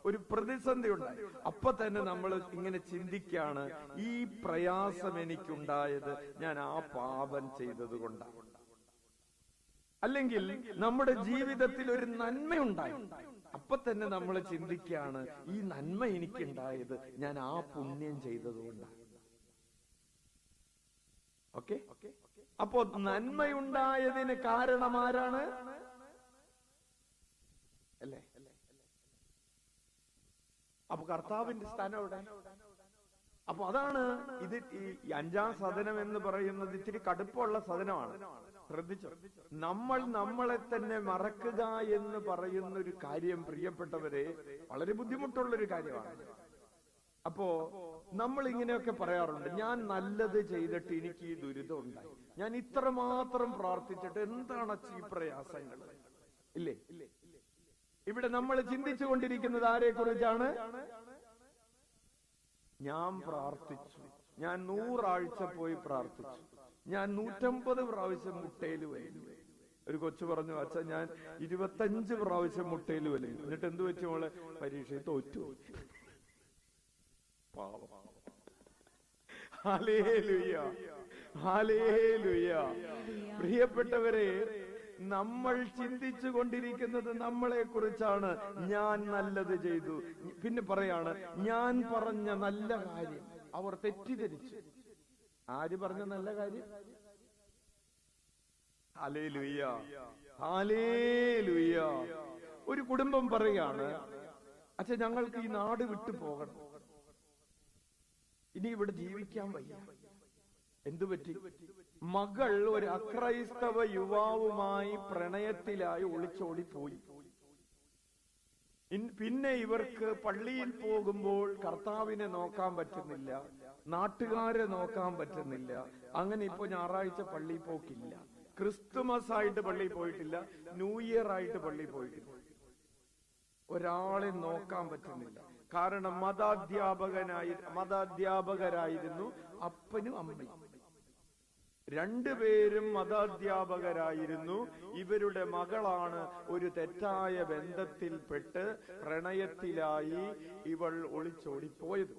ഒരു പ്രതിസന്ധി ഉണ്ടായി. അപ്പൊ തന്നെ നമ്മൾ ഇങ്ങനെ ചിന്തിക്കാണ്, ഈ പ്രയാസം എനിക്കുണ്ടായത് ഞാൻ ആ പാപം ചെയ്തത് കൊണ്ടാണ്. അല്ലെങ്കിൽ നമ്മുടെ ജീവിതത്തിൽ ഒരു നന്മയുണ്ടായി, അപ്പൊ തന്നെ നമ്മൾ ചിന്തിക്കാണ്, ഈ നന്മ എനിക്കുണ്ടായത് ഞാൻ ആ പുണ്യം ചെയ്തത് കൊണ്ടാണ്. ഓക്കെ. അപ്പോ നന്മയുണ്ടായതിന് കാരണം ആരാണ്? അല്ലേ? അപ്പൊ കർത്താവിന്റെ സ്ഥാനം എവിടെ? അപ്പൊ അതാണ് ഇത്. ഈ അഞ്ചാം സദനം എന്ന് പറയുന്നത് ഇത്തിരി കടുപ്പമുള്ള സദനമാണ്. ശ്രദ്ധിച്ചോ? നമ്മൾ നമ്മളെ തന്നെ മറക്കുക എന്ന് പറയുന്ന ഒരു കാര്യം പ്രിയപ്പെട്ടവരെ വളരെ ബുദ്ധിമുട്ടുള്ളൊരു കാര്യമാണ്. അപ്പോ നമ്മൾ ഇങ്ങനെയൊക്കെ പറയാറുണ്ട്, ഞാൻ നല്ലത് ചെയ്തിട്ട് എനിക്ക് ഈ ദുരിതം ഉണ്ടായി, ഞാൻ ഇത്രമാത്രം പ്രാർത്ഥിച്ചിട്ട് എന്താണ് ഈ പ്രയാസങ്ങൾ? ഇല്ലേ? ഇവിടെ നമ്മൾ ചിന്തിച്ചു കൊണ്ടിരിക്കുന്നത് ആരെ കുറിച്ചാണ്? ഞാൻ പ്രാർത്ഥിച്ചു, ഞാൻ 100 ആഴ്ച പോയി പ്രാർത്ഥിച്ചു, ഞാൻ 150 പ്രാവശ്യം മുട്ടയിൽ വലിഞ്ഞു. ഒരു കൊച്ചു പറഞ്ഞു, അച്ഛാ ഞാൻ 25 പ്രാവശ്യം മുട്ടയിൽ വലിഞ്ഞു, എന്നിട്ട് എന്ത് വെച്ചു മോളെ? പരീക്ഷയിൽ തോറ്റു. പാവം. Hallelujah, hallelujah. പ്രിയപ്പെട്ടവരെ, നമ്മൾ ചിന്തിച്ചു കൊണ്ടിരിക്കുന്നത് നമ്മളെ കുറിച്ചാണ്. ഞാൻ നല്ലത് ചെയ്തു. പിന്നെ പറയാണ്, ഞാൻ പറഞ്ഞ നല്ല കാര്യം അവർ തെറ്റിദ്ധരിച്ചു. ആര് പറഞ്ഞ നല്ല കാര്യം? Hallelujah, hallelujah. ഒരു കുടുംബം പറയാണ്, അച്ഛാ ഞങ്ങൾക്ക് ഈ നാട് വിട്ടു പോകണം, ഇനി ഇവിടെ ജീവിക്കാൻ വയ്യ. എന്തുപറ്റി? മകൾ ഒരു അക്രൈസ്തവ യുവാവുമായി പ്രണയത്തിലായി ഒളിച്ചോടിപ്പോയി. പിന്നെ ഇവർക്ക് പള്ളിയിൽ പോകുമ്പോൾ കർത്താവിനെ നോക്കാൻ പറ്റുന്നില്ല, നാട്ടുകാരെ നോക്കാൻ പറ്റുന്നില്ല. അങ്ങനെ ഇപ്പൊ ഞായറാഴ്ച പള്ളിയിൽ പോക്കില്ല, ക്രിസ്തുമസ് ആയിട്ട് പള്ളിയിൽ പോയിട്ടില്ല, ന്യൂ ഇയർ ആയിട്ട് പള്ളിയിൽ പോയിട്ടില്ല. ഒരാളെ നോക്കാൻ പറ്റുന്നില്ല. കാരണം മതാധ്യാപകരായിരുന്നു അപ്പനും അമ്മയും. രണ്ടുപേരും മതാധ്യാപകരായിരുന്നു. ഇവരുടെ മകളാണ് ഒരു തെറ്റായ ബന്ധത്തിൽപ്പെട്ട് പ്രണയത്തിലായി ഇവൾ ഒളിച്ചോടിപ്പോയത്.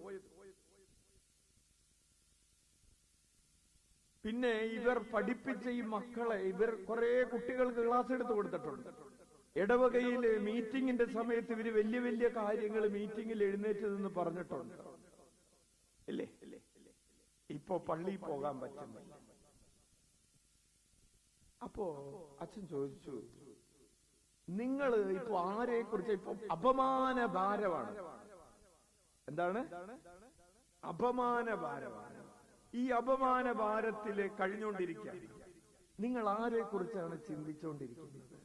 പിന്നെ ഇവർ പഠിപ്പിച്ച ഈ മക്കളെ ഇവർ കുറെ കുട്ടികൾക്ക് ക്ലാസ് എടുത്തു കൊടുത്തിട്ടുണ്ട്. ഇടവകയിൽ മീറ്റിംഗിന്റെ സമയത്ത് ഇവര് വലിയ വലിയ കാര്യങ്ങൾ മീറ്റിംഗിൽ എഴുന്നേറ്റതെന്ന് പറഞ്ഞിട്ടുണ്ട്. ഇല്ലേ? ഇപ്പൊ പള്ളിയിൽ പോകാൻ പറ്റുന്നില്ല. അപ്പോ അച്ഛൻ ചോദിച്ചു, നിങ്ങൾ ഇപ്പൊ ആരെ കുറിച്ച്? ഇപ്പൊ അപമാന ഭാരമാണ്. എന്താണ്? അപമാന ഭാരമാണ്. ഈ അപമാന ഭാരത്തില് കഴിഞ്ഞുകൊണ്ടിരിക്കുക. നിങ്ങൾ ആരെ കുറിച്ചാണ് ചിന്തിച്ചുകൊണ്ടിരിക്കുന്നത്?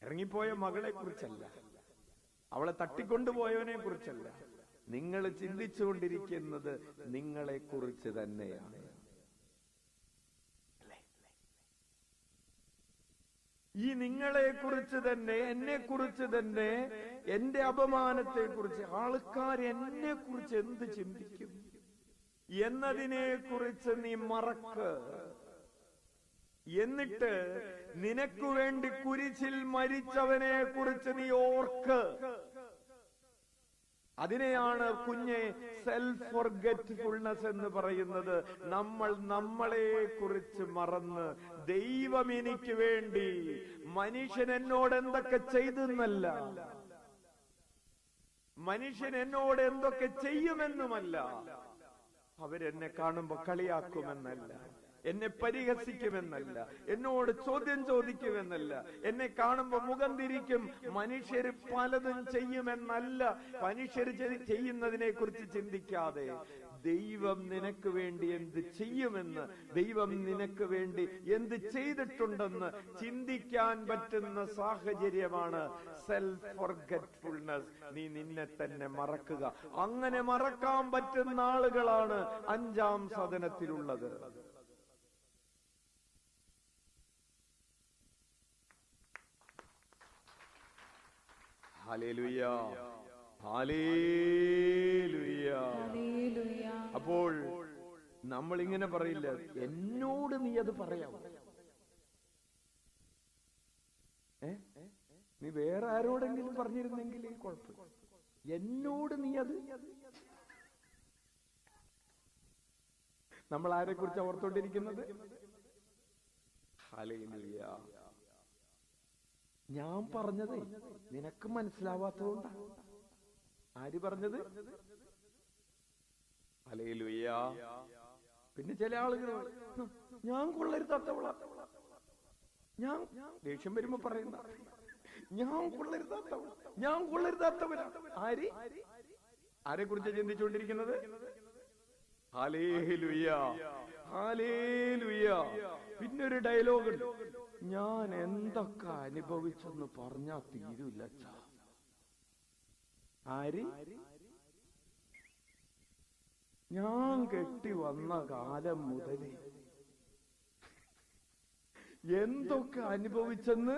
ഇറങ്ങിപ്പോയ മകളെ കുറിച്ചല്ല, അവളെ തട്ടിക്കൊണ്ടുപോയവനെ കുറിച്ചല്ല. നിങ്ങൾ ചിന്തിച്ചുകൊണ്ടിരിക്കുന്നത് നിങ്ങളെ കുറിച്ച് തന്നെയാണ്. ഈ നിങ്ങളെ കുറിച്ച് തന്നെ, എന്നെ കുറിച്ച് തന്നെ, എന്റെ അപമാനത്തെ കുറിച്ച്, ആൾക്കാർ എന്നെ കുറിച്ച് എന്ത് ചിന്തിക്കും എന്നതിനെ കുറിച്ച് നീ മറക്ക്. എന്നിട്ട് നിനക്ക് വേണ്ടി കുരിശിൽ മരിച്ചവനെ കുറിച്ച് നീ ഓർക്ക്. അതിനെയാണ് കുഞ്ഞെ സെൽഫ് ഫോർഗെറ്റ്ഫുൾനെസ് എന്ന് പറയുന്നത്. നമ്മൾ നമ്മളെ കുറിച്ച് മറന്ന്, ദൈവം എനിക്ക് വേണ്ടി, മനുഷ്യൻ എന്നോട് എന്തൊക്കെ ചെയ്തെന്നല്ല, മനുഷ്യൻ എന്നോട് എന്തൊക്കെ ചെയ്യുമെന്നുമല്ല, അവരെന്നെ കാണുമ്പോ കളിയാക്കുമെന്നല്ല, എന്നെ പരിഹസിക്കുമെന്നല്ല, എന്നോട് ചോദ്യം ചോദിക്കുമെന്നല്ല, എന്നെ കാണുമ്പോ മുഖം തിരിക്കും, മനുഷ്യര് പലതും ചെയ്യുമെന്നല്ല, മനുഷ്യർ ചെയ്യുന്നതിനെ കുറിച്ച് ചിന്തിക്കാതെ ദൈവം നിനക്ക് വേണ്ടി എന്ത് ചെയ്യുമെന്ന്, ദൈവം നിനക്ക് വേണ്ടി എന്ത് ചെയ്തിട്ടുണ്ടെന്ന് ചിന്തിക്കാൻ പറ്റുന്ന സാഹചര്യമാണ് സെൽഫ് ഫോർഗെറ്റ്ഫുൾനെസ്. നീ നിന്നെ തന്നെ മറക്കുക. അങ്ങനെ മറക്കാൻ പറ്റുന്ന ആളുകളാണ് 5-ാം സദനത്തിലുള്ളത്. Hallelujah, hallelujah. അപ്പോൾ നമ്മൾ ഇങ്ങനെ പറയില്ല, എന്നോട് നീ അത് പറയാം. നീ വേറെ ആരോടെങ്കിലും പറഞ്ഞിരുന്നെങ്കിൽ കുഴപ്പം, എന്നോട് നീ അത്. നമ്മൾ ആരെ കുറിച്ച് ഓർത്തോണ്ടിരിക്കുന്നത്? ഹല്ലേലൂയ. ഞാൻ പറഞ്ഞതേ നിനക്ക് മനസ്സിലാവാത്തതുകൊണ്ടാ. ആര് പറഞ്ഞത്? ഹല്ലേലൂയ. പിന്നെ ചില ആളുകൾ ഞാൻ കൊള്ളരുതാത്തവളാ, ഞാൻ ദേഷ്യം വരുമ്പോ പറയുന്ന ഞാൻ കൊള്ളരുതാത്തവള, ഞാൻ കൊള്ളരുതാത്തവരാ. ആരെ കുറിച്ച് ചിന്തിച്ചുകൊണ്ടിരിക്കുന്നത്? Hallelujah, hallelujah. പിന്നൊരു ഡയലോഗ് ഉണ്ട്, ഞാൻ എന്തൊക്കെ അനുഭവിച്ചെന്ന് പറഞ്ഞാ തീരൂല്ല. ആര്? ഞാൻ കെട്ടി വന്ന കാലം മുതൽ എന്തൊക്കെ അനുഭവിച്ചെന്ന്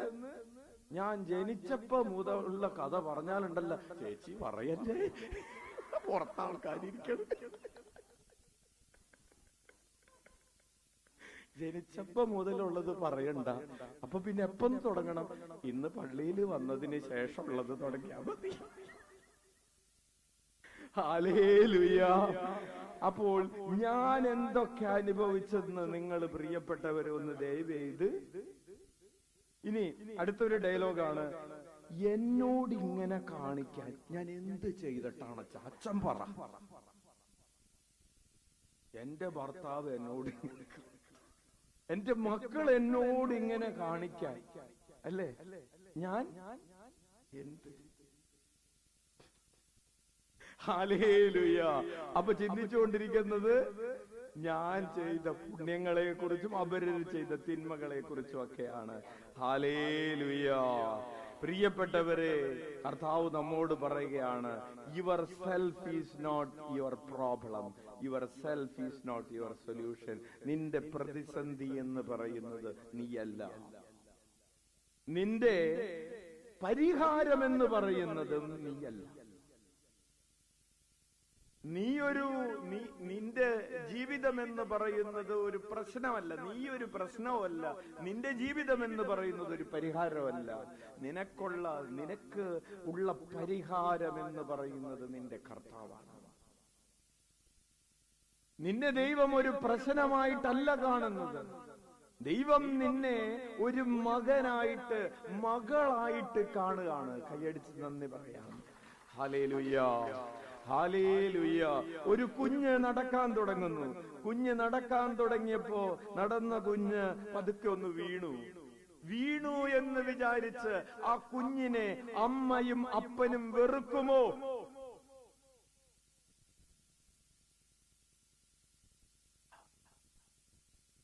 ഞാൻ ജനിച്ചപ്പോ മുതലുള്ള കഥ പറഞ്ഞാലുണ്ടല്ലോ, ചേച്ചി പറയല്ലേ, പുറത്താൾക്കാരിക്കണം. ജനിച്ചപ്പോ മുതലുള്ളത് പറയണ്ട. അപ്പൊ പിന്നെ എപ്പം തുടങ്ങണം? ഇന്ന് പള്ളിയിൽ വന്നതിന് ശേഷമുള്ളത് തുടങ്ങിയാൽ മതി. ഹല്ലേലൂയ. അപ്പോൾ ഞാൻ എന്തൊക്കെ അനുഭവിച്ചെന്ന് നിങ്ങൾ പ്രിയപ്പെട്ടവരെ ഒന്ന് ദയവ് ചെയ്ത്. ഇനി അടുത്തൊരു ഡയലോഗാണ്, എന്നോട് ഇങ്ങനെ കാണിക്കാൻ ഞാൻ എന്ത് ചെയ്തിട്ടാണ് അച്ഛൻ പറ. എന്റെ ഭർത്താവ് എന്നോട്, എന്റെ മക്കൾ എന്നോട് ഇങ്ങനെ കാണിക്കാൻ, അല്ലേ ഞാൻ എന്ത്? ഹല്ലേലൂയ. അപ്പൊ ചിന്തിച്ചുകൊണ്ടിരിക്കുന്നത് ഞാൻ ചെയ്ത പുണ്യങ്ങളെ കുറിച്ചും അവരിൽ ചെയ്ത തിന്മകളെ കുറിച്ചും ഒക്കെയാണ്. ഹല്ലേലൂയ. പ്രിയപ്പെട്ടവരെ, കർത്താവ് നമ്മോട് പറയുകയാണ്, your self is not your problem, your self is not your solution. നിന്റെ പ്രതിസന്ധി എന്ന് പറയുന്നത് നീയല്ല, നിന്റെ പരിഹാരം എന്ന് പറയുന്നതും നീയല്ല. നിന്റെ ജീവിതം എന്ന് പറയുന്നത് ഒരു പ്രശ്നമല്ല, നീ ഒരു പ്രശ്നവുമല്ല. നിന്റെ ജീവിതം എന്ന് പറയുന്നത് ഒരു പരിഹാരമല്ല. നിനക്ക് ഉള്ള പരിഹാരം എന്ന് പറയുന്നത് നിന്റെ കർത്താവാണ്. നിന്നെ ദൈവം ഒരു പ്രശ്നമായിട്ടല്ല കാണുന്നത്. ദൈവം നിന്നെ ഒരു മകനായിട്ട്, മകളായിട്ട് കാണുകയാണ്. കൈയടിച്ച് നന്ദി പറയാം. Hallelujah, hallelujah. ഒരു കുഞ്ഞ് നടക്കാൻ തുടങ്ങുന്നു. കുഞ്ഞ് നടക്കാൻ തുടങ്ങിയപ്പോ നടന്ന കുഞ്ഞ് പതുക്കെ ഒന്ന് വീണു എന്ന് വിചാരിച്ച് ആ കുഞ്ഞിനെ അമ്മയും അപ്പനും വെറുക്കുമോ?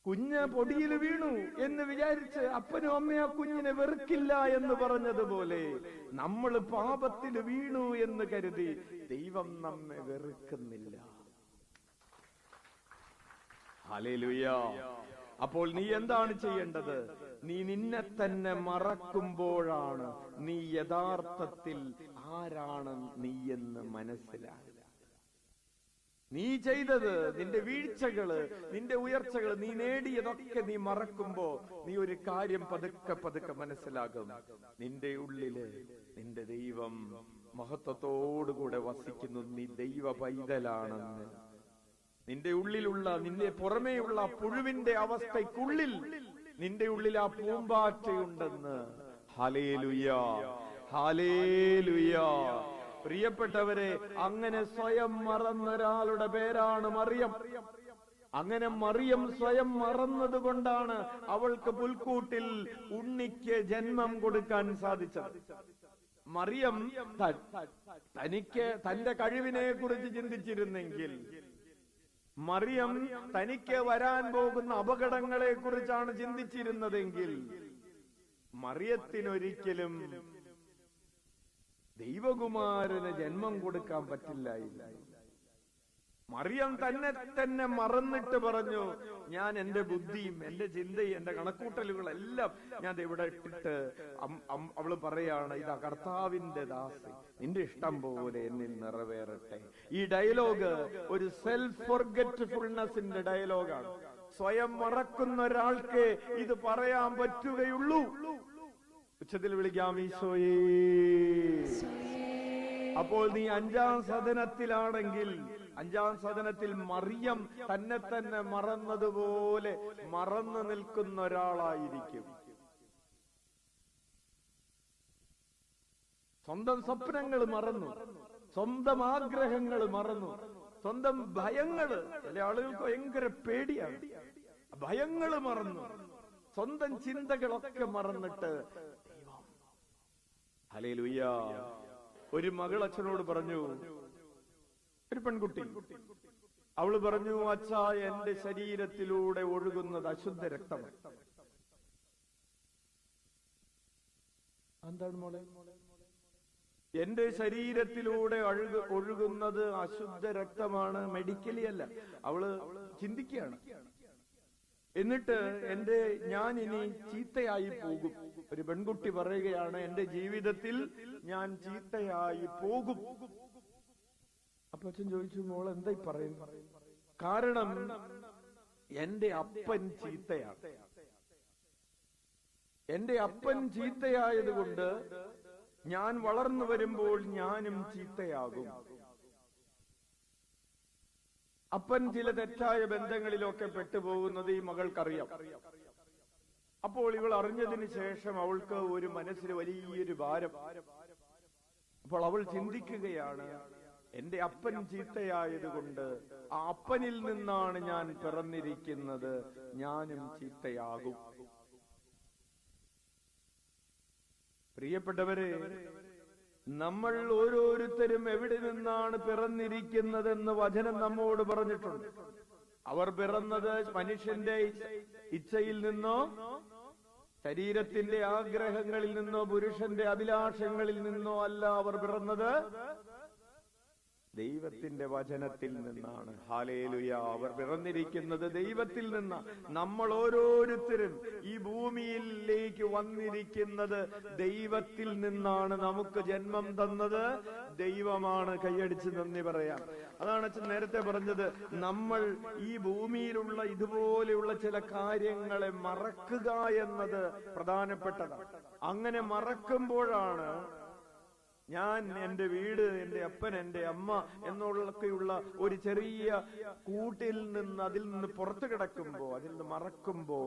കുഞ്ഞ് പൊടിയിൽ വീണു എന്ന് വിചാരിച്ച് അപ്പനും അമ്മയും ആ കുഞ്ഞിനെ വെറുക്കില്ല എന്ന് പറഞ്ഞതുപോലെ നമ്മൾ പാപത്തിൽ വീണു എന്ന് കരുതി ദൈവം നമ്മെ വെറുക്കുന്നില്ല. ഹല്ലേലൂയ. അപ്പോൾ നീ എന്താണ് ചെയ്യേണ്ടത്? നീ നിന്നെ തന്നെ മറക്കുമ്പോഴാണ് നീ യഥാർത്ഥത്തിൽ ആരാണ് നീ എന്ന് മനസ്സിലാകുക. നീ ചെയ്തത്, നിന്റെ വീഴ്ചകള്, നിന്റെ ഉയർച്ചകള്, നീ നേടിയതൊക്കെ നീ മറക്കുമ്പോ നീ ഒരു കാര്യം പതുക്കെ മനസ്സിലാകും. നിന്റെ ഉള്ളില് നിന്റെ ദൈവം മഹത്വത്തോടുകൂടെ വസിക്കുന്നു. നീ ദൈവ പൈതലാണെന്ന്. നിന്റെ ഉള്ളിലുള്ള, നിന്റെ പുറമേയുള്ള പുഴുവിന്റെ അവസ്ഥയ്ക്കുള്ളിൽ നിന്റെ ഉള്ളിൽ ആ പൂമ്പാറ്റയുണ്ടെന്ന്. Hallelujah, hallelujah. പ്രിയപ്പെട്ടവരെ, അങ്ങനെ സ്വയം മറന്നൊരാളുടെ പേരാണ് മറിയം. അങ്ങനെ മറിയം സ്വയം മറന്നത് കൊണ്ടാണ് അവൾക്ക് പുൽക്കൂട്ടിൽ ഉണ്ണിക്ക് ജന്മം കൊടുക്കാൻ സാധിച്ചത്. മറിയം തനിക്ക് തന്റെ കഴിവിനെ കുറിച്ച് ചിന്തിച്ചിരുന്നെങ്കിൽ, മറിയം തനിക്ക് വരാൻ പോകുന്ന അപകടങ്ങളെ കുറിച്ചാണ് ചിന്തിച്ചിരുന്നതെങ്കിൽ, മറിയത്തിനൊരിക്കലും ദൈവകുമാരന് ജന്മം കൊടുക്കാൻ പറ്റില്ലായില്ല. മറിയം തന്നെ മറന്നിട്ട് പറഞ്ഞു, ഞാൻ എന്റെ ബുദ്ധിയും എന്റെ ചിന്തയും എന്റെ കണക്കൂട്ടലുകളെല്ലാം ഞാൻ ഇവിടെ ഇട്ടിട്ട്, അവള് പറയാണ്, ഇതാ കർത്താവിന്റെ ദാസി, നിന്റെ ഇഷ്ടം പോലെ എന്നിൽ നിറവേറട്ടെ. ഈ ഡയലോഗ് ഒരു സെൽഫ് ഫോർഗെറ്റ്ഫുൾനെസിന്റെ ഡയലോഗാണ്. സ്വയം മറക്കുന്ന ഒരാൾക്ക് ഇത് പറയാൻ പറ്റുകയുള്ളൂ. ഉച്ചത്തിൽ വിളിക്കാം, ഈശോയേ. അപ്പോൾ നീ 5-ാം സദനത്തിലാണെങ്കിൽ, 5-ാം സദനത്തിൽ മറിയം തന്നെ മറന്നതുപോലെ മറന്നു നിൽക്കുന്ന ഒരാളായിരിക്കും. സ്വന്തം സ്വപ്നങ്ങൾ മറന്നു, സ്വന്തം ആഗ്രഹങ്ങൾ മറന്നു, സ്വന്തം ഭയങ്ങള്. ചില ആളുകൾക്ക് ഭയങ്കര പേടിയാണ്, ഭയങ്ങള് മറന്നു, സ്വന്തം ചിന്തകളൊക്കെ മറന്നിട്ട് ദൈവം. ഹല്ലേലൂയ. ഒരു മകൾ അച്ഛനോട് പറഞ്ഞു, ഒരു പെൺകുട്ടി, അവള് പറഞ്ഞു, അച്ഛാ, എന്റെ ശരീരത്തിലൂടെ ഒഴുകുന്നത് അശുദ്ധ രക്തമാണ്. എന്താണ് മോളെ? എന്റെ ശരീരത്തിലൂടെ ഒഴുകുന്നത് അശുദ്ധ രക്തമാണ്, മെഡിക്കലി അല്ല. അവള് ചിന്തിക്കുകയാണ്. എന്നിട്ട് ഞാൻ ഇനി ചീത്തയായി പോകും. ഒരു പെൺകുട്ടി പറയുകയാണ്, എന്റെ ജീവിതത്തിൽ ഞാൻ ചീത്തയായി പോകും. അപ്പൊ അച്ഛൻ ചോദിച്ചു, മോൾ എന്തായി പറയുന്നു? കാരണം എന്റെ അപ്പൻ ചീത്തയാണ്. എന്റെ അപ്പൻ ചീത്തയായത് കൊണ്ട് ഞാൻ വളർന്നു വരുമ്പോൾ ഞാനും ചീത്തയാകും. അപ്പൻ ചില തെറ്റായ ബന്ധങ്ങളിലൊക്കെ പെട്ടുപോകുന്നത് ഈ മകൾക്കറിയാം. അപ്പോൾ ഇവൾ അറിഞ്ഞതിന് ശേഷം അവൾക്ക് ഒരു മനസ്സിൽ വലിയൊരു ഭാരം. അപ്പോൾ അവൾ ചിന്തിക്കുകയാണ്, എന്റെ അപ്പൻ ചീത്തയായത് കൊണ്ട്, ആ അപ്പനിൽ നിന്നാണ് ഞാൻ പിറന്നിരിക്കുന്നത്, ഞാനും ചീത്തയാകും. പ്രിയപ്പെട്ടവരെ, നമ്മൾ ഓരോരുത്തരും എവിടെ നിന്നാണ് പിറന്നിരിക്കുന്നതെന്ന് വചനം നമ്മോട് പറഞ്ഞിട്ടുണ്ട്. അവർ പിറന്നത് മനുഷ്യന്റെ ഇച്ഛയിൽ നിന്നോ, ശരീരത്തിന്റെ ആഗ്രഹങ്ങളിൽ നിന്നോ, പുരുഷന്റെ അഭിലാഷങ്ങളിൽ നിന്നോ അല്ല. അവർ പിറന്നത് ദൈവത്തിന്റെ വചനത്തിൽ നിന്നാണ്. ഹല്ലേലൂയ. അവർ പിറന്നിരിക്കുന്നത് ദൈവത്തിൽ നിന്നാണ്. നമ്മൾ ഓരോരുത്തരും ഈ ഭൂമിയിലേക്ക് വന്നിരിക്കുന്നത് ദൈവത്തിൽ നിന്നാണ്. നമുക്ക് ജന്മം തന്നത് ദൈവമാണ്. കൈയടിച്ച് നന്ദി പറയാം. അതാണ് അച്ഛൻ നേരത്തെ പറഞ്ഞത്, നമ്മൾ ഈ ഭൂമിയിലുള്ള ഇതുപോലെയുള്ള ചില കാര്യങ്ങളെ മറക്കുക എന്നത് പ്രധാനപ്പെട്ടതാണ്. അങ്ങനെ മറക്കുമ്പോഴാണ് ഞാൻ എന്റെ വീട്, എന്റെ അപ്പൻ, എന്റെ അമ്മ എന്നുള്ളൊക്കെയുള്ള ഒരു ചെറിയ കൂട്ടിൽ നിന്ന്, അതിൽ നിന്ന് പുറത്തു കിടക്കുമ്പോ, അതിൽ നിന്ന് മറക്കുമ്പോ,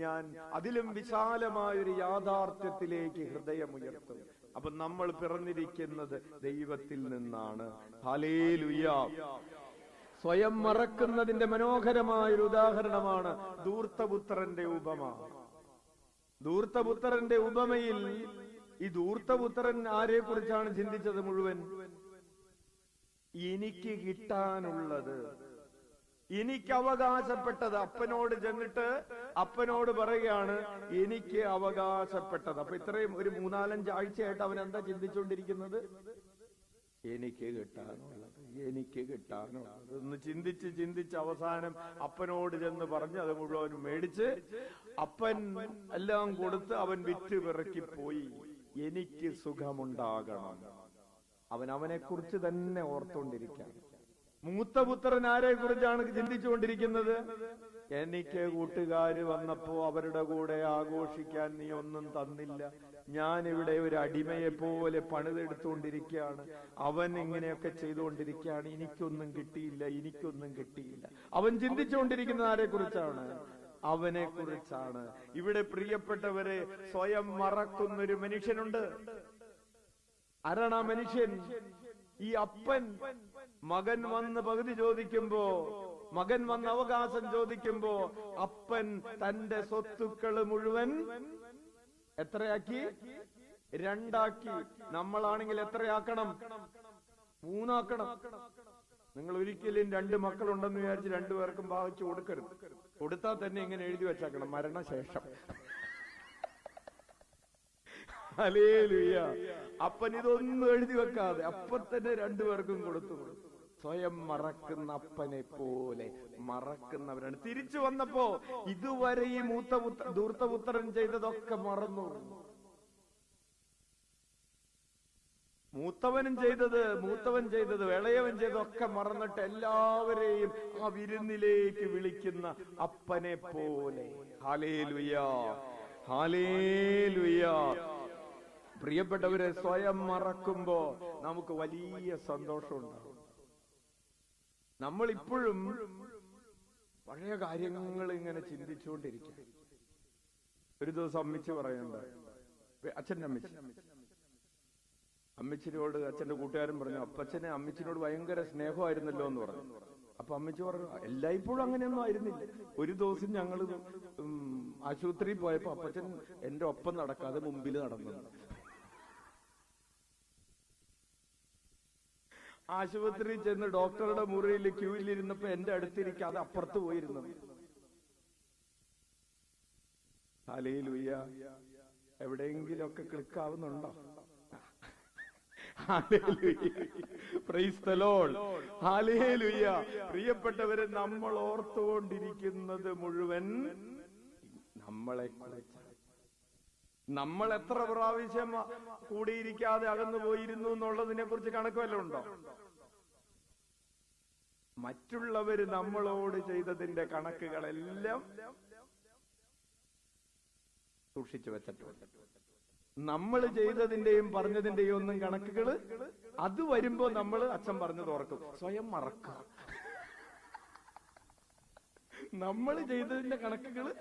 ഞാൻ അതിലും വിശാലമായൊരു യാഥാർത്ഥ്യത്തിലേക്ക് ഹൃദയമുയർത്തും. അപ്പൊ നമ്മൾ പിറന്നിരിക്കുന്നത് ദൈവത്തിൽ നിന്നാണ്. ഹല്ലേലൂയ. സ്വയം മറക്കുന്നതിന്റെ മനോഹരമായൊരു ഉദാഹരണമാണ് ധൂർത്തപുത്രന്റെ ഉപമ. ധൂർത്തപുത്രന്റെ ഉപമയിൽ ഈ ധൂർത്തപുത്രൻ ആരെ കുറിച്ചാണ് ചിന്തിച്ചത് മുഴുവൻ? എനിക്ക് കിട്ടാനുള്ളത് എനിക്ക് അവകാശപ്പെട്ടത്. അപ്പനോട് ചെന്നിട്ട് അപ്പനോട് പറയുകയാണ് എനിക്ക് അവകാശപ്പെട്ടത്. അപ്പൊ ഇത്രയും ഒരു 3-4 ആഴ്ചയായിട്ട് അവൻ എന്താ ചിന്തിച്ചുകൊണ്ടിരിക്കുന്നത്? എനിക്ക് കിട്ടാനുള്ളത്, എനിക്ക് കിട്ടാനുള്ളത് ഒന്ന് ചിന്തിച്ച് അവസാനം അപ്പനോട് ചെന്ന് പറഞ്ഞ് അത് മുഴുവനും മേടിച്ച് അപ്പൻ എല്ലാം കൊടുത്ത് അവൻ വിറ്റ് പിറക്കി പോയി. എനിക്ക് സുഖമുണ്ടാകണം. അവൻ അവനെ കുറിച്ച് തന്നെ ഓർത്തുകൊണ്ടിരിക്കുകയാണ്. മൂത്ത പുത്രൻ ആരെ കുറിച്ചാണ് ചിന്തിച്ചുകൊണ്ടിരിക്കുന്നത്? എനിക്ക് കൂട്ടുകാര് വന്നപ്പോ അവരുടെ കൂടെ ആഘോഷിക്കാൻ നീ ഒന്നും തന്നില്ല, ഞാൻ ഇവിടെ ഒരു അടിമയെ പോലെ പണിതെടുത്തുകൊണ്ടിരിക്കുകയാണ്, അവൻ ഇങ്ങനെയൊക്കെ ചെയ്തുകൊണ്ടിരിക്കുകയാണ്, എനിക്കൊന്നും കിട്ടിയില്ല. അവൻ ചിന്തിച്ചുകൊണ്ടിരിക്കുന്നത് ആരെ കുറിച്ചാണ്? അവനെ കുറിച്ചാണ്. ഇവിടെ പ്രിയപ്പെട്ടവരെ, സ്വയം മറക്കുന്നൊരു മനുഷ്യനുണ്ട്. ആരാണ് ആ മനുഷ്യൻ? ഈ അപ്പൻ മകൻ വന്ന് പകുതി ചോദിക്കുമ്പോ, മകൻ വന്ന് അവകാശം ചോദിക്കുമ്പോ അപ്പൻ തന്റെ സ്വത്തുക്കള് മുഴുവൻ എത്രയാക്കി? 2 ആക്കി. നമ്മളാണെങ്കിൽ എത്രയാക്കണം? 3 ആക്കണം. നിങ്ങൾ ഒരിക്കലും 2 മക്കളുണ്ടെന്ന് വിചാരിച്ച് 2 പേർക്കും ഭാഗിച്ചു കൊടുക്കരുത്. കൊടുത്താൽ തന്നെ ഇങ്ങനെ എഴുതി വെച്ചാക്കണം, മരണശേഷം. ഹല്ലേലൂയ. അപ്പൻ ഇതൊന്നും എഴുതി വെക്കാതെ അപ്പൊ തന്നെ 2 പേർക്കും കൊടുത്തു. സ്വയം മറക്കുന്ന അപ്പനെ പോലെ മറക്കുന്നവരാണ്. തിരിച്ചു വന്നപ്പോ ഇതുവരെ ഈ ധൂർത്തപുത്രൻ ചെയ്തതൊക്കെ മറന്നു. മൂത്തവൻ ചെയ്തത് ഇളയവൻ ചെയ്തതൊക്കെ മറന്നിട്ട് എല്ലാവരെയും ആ വിരുന്നിലേക്ക് വിളിക്കുന്ന അപ്പനെ പോലെ. Hallelujah, hallelujah. പ്രിയപ്പെട്ടവരെ, സ്വയം മറക്കുമ്പോ നമുക്ക് വലിയ സന്തോഷമുണ്ടാവും. നമ്മളിപ്പോഴും പഴയ കാര്യങ്ങൾ ഇങ്ങനെ ചിന്തിച്ചുകൊണ്ടിരിക്കും. ഒരു ദിവസം അമ്മച്ചി പറയുന്നുണ്ട്, അച്ഛൻ്റെ അമ്മച്ചിനോട് അച്ഛന്റെ കൂട്ടുകാരൻ പറഞ്ഞു, അപ്പച്ചനെ അമ്മച്ചിനോട് ഭയങ്കര സ്നേഹമായിരുന്നല്ലോ എന്ന് പറഞ്ഞു. അപ്പൊ അമ്മച്ചി പറഞ്ഞു, എല്ലായ്പ്പോഴും അങ്ങനെയൊന്നും ആയിരുന്നില്ല. ഒരു ദിവസം ഞങ്ങൾ ആശുപത്രിയിൽ പോയപ്പോ അപ്പച്ചൻ എന്റെ ഒപ്പം നടക്കാതെ മുമ്പിൽ നടന്നു. ആശുപത്രിയിൽ ചെന്ന് ഡോക്ടറുടെ മുറിയിൽ ക്യൂവിലിരുന്നപ്പോ എന്റെ അടുത്തിരിക്കാതെ അപ്പുറത്ത് പോയിരുന്നു. ഹല്ലേലൂയ. എവിടെയെങ്കിലുമൊക്കെ ക്ലിക്ക് ആവുന്നുണ്ടോ? Praise the lord. ഹല്ലേലൂയ. പ്രിയപ്പെട്ടവരെ, നമ്മൾ ഓർത്തുകൊണ്ടിരിക്കുന്നത് മുഴുവൻ നമ്മളെ കുറിച്ചാണ്. നമ്മൾ എത്ര പ്രാവശ്യം കൂടിയിരിക്കാതെ അകന്നു പോയിരുന്നു എന്നുള്ളതിനെ കുറിച്ച് കണക്ക് വല്ലതും ഉണ്ടോ? മറ്റുള്ളവര് നമ്മളോട് ചെയ്തതിന്റെ കണക്കുകളെല്ലാം സൂക്ഷിച്ചു വെച്ചിട്ടുണ്ട്. നമ്മൾ ചെയ്തതിന്റെയും പറഞ്ഞതിന്റെയും ഒന്നും കണക്കുകള് അത് വരുമ്പോ നമ്മൾ അച്ഛൻ പറഞ്ഞത് ഓർക്കും. സ്വയം മറക്കുക. നമ്മൾ ചെയ്തതിന്റെ കണക്കുകള്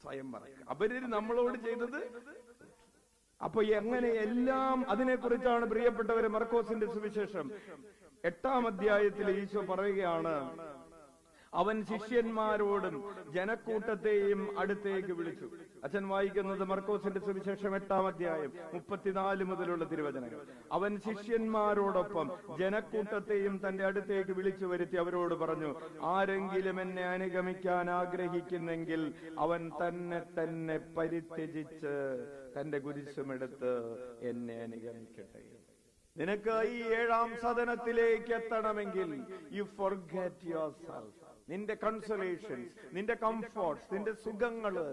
സ്വയം മറക്കുക. അവര് നമ്മളോട് ചെയ്തത്. അപ്പൊ എങ്ങനെ എല്ലാം അതിനെക്കുറിച്ചാണ് പ്രിയപ്പെട്ടവരെ മർക്കോസിന്റെ സുവിശേഷം 8-ാം അധ്യായത്തിൽ ഈശോ പറയുകയാണ്, അവൻ ശിഷ്യന്മാരോടും ജനക്കൂട്ടത്തെയും അടുത്തേക്ക് വിളിച്ചു. അച്ഛൻ വായിക്കുന്നത് മർക്കോസിന്റെ സുവിശേഷം 8-ാം അധ്യായം 34 മുതലുള്ള തിരുവചനങ്ങൾ. അവൻ ശിഷ്യന്മാരോടൊപ്പം ജനക്കൂട്ടത്തെയും തന്റെ അടുത്തേക്ക് വിളിച്ചു വരുത്തി അവരോട് പറഞ്ഞു, ആരെങ്കിലും എന്നെ അനുഗമിക്കാൻ ആഗ്രഹിക്കുന്നെങ്കിൽ അവൻ തന്നെ പരിത്യജിച്ച് തന്റെ കുരിശുമെടുത്ത് എന്നെ അനുഗമിക്കട്ടെ. നിനക്ക് ഈ 7-ാം സദനത്തിലേക്ക് എത്തണമെങ്കിൽ യു ഫോർഗെറ്റ് യുവർ സെൽഫ്. നിന്റെ കൺസോലേഷൻസ്, നിന്റെ കംഫോർട്ട്സ്, നിന്റെ സുഖങ്ങള്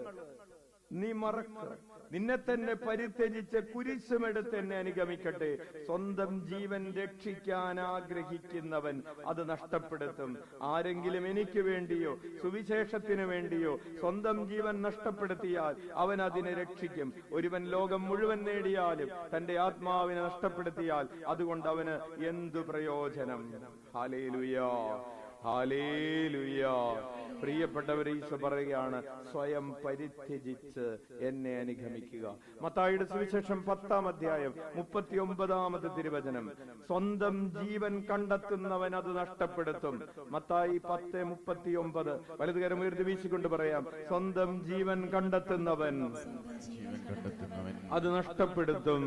നീ മറക്കുക. നിന്നെ തന്നെ പരിത്യജിച്ച് കുരിശുമെടുത്ത് എന്നെ അനുഗമിക്കട്ടെ. സ്വന്തം ജീവൻ രക്ഷിക്കാൻ ആഗ്രഹിക്കുന്നവൻ അത് നഷ്ടപ്പെടുത്തും. ആരെങ്കിലും എനിക്ക് വേണ്ടിയോ സുവിശേഷത്തിന് വേണ്ടിയോ സ്വന്തം ജീവൻ നഷ്ടപ്പെടുത്തിയാൽ അവൻ അതിനെ രക്ഷിക്കും. ഒരുവൻ ലോകം മുഴുവൻ നേടിയാലും തന്റെ ആത്മാവിനെ നഷ്ടപ്പെടുത്തിയാൽ അതുകൊണ്ട് അവന് എന്തു പ്രയോജനം? Hallelujah, hallelujah. പ്രിയപ്പെട്ടവരെ, ഈശോ പറയുകയാണ്, സ്വയം പരിത്യജിച്ച് എന്നെ അനുഗമിക്കുക. മത്തായിയുടെ സുവിശേഷം 10-ാം അധ്യായം 39-ാമത്തെ തിരുവചനം, സ്വന്തം ജീവൻ കണ്ടെത്തുന്നവൻ അത് നഷ്ടപ്പെടുത്തും. മത്തായി 10:39. വലതുകരം ഉയർത്തി വീശിക്കൊണ്ട് പറയാം, സ്വന്തം ജീവൻ കണ്ടെത്തുന്നവൻ അത് നഷ്ടപ്പെടുത്തും.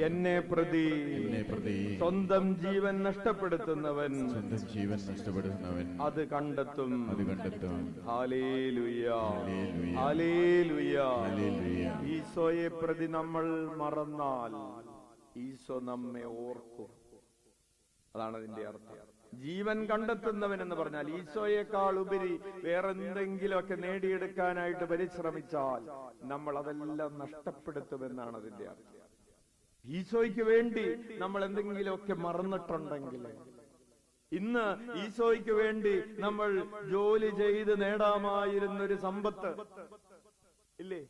എന്നെ പ്രതി സ്വന്തം ജീവൻ നഷ്ടപ്പെടുത്തുന്നവൻ അത് കണ്ടെത്തും. Hallelujah, hallelujah. ഈശോയെ പ്രതി നമ്മൾ മറന്നാൽ ഈശോ നമ്മെ ഓർക്കും. അതാണ് അതിന്റെ അർത്ഥം. ജീവൻ കണ്ടെത്തുന്നവൻ എന്ന് പറഞ്ഞാൽ ഈശോയേക്കാൾ ഉപരി വേറെന്തെങ്കിലുമൊക്കെ നേടിയെടുക്കാനായിട്ട് പരിശ്രമിച്ചാൽ നമ്മൾ അതെല്ലാം നഷ്ടപ്പെടുത്തുമെന്നാണ് അതിന്റെ അർത്ഥം. ഈശോയ്ക്ക് വേണ്ടി നമ്മൾ എന്തെങ്കിലുമൊക്കെ മറന്നിട്ടുണ്ടെങ്കിൽ, ഇന്ന് ഈശോയ്ക്ക് വേണ്ടി നമ്മൾ ജോലി ചെയ്ത് നേടാമായിരുന്നൊരു സമ്പത്ത് ഇല്ലേ,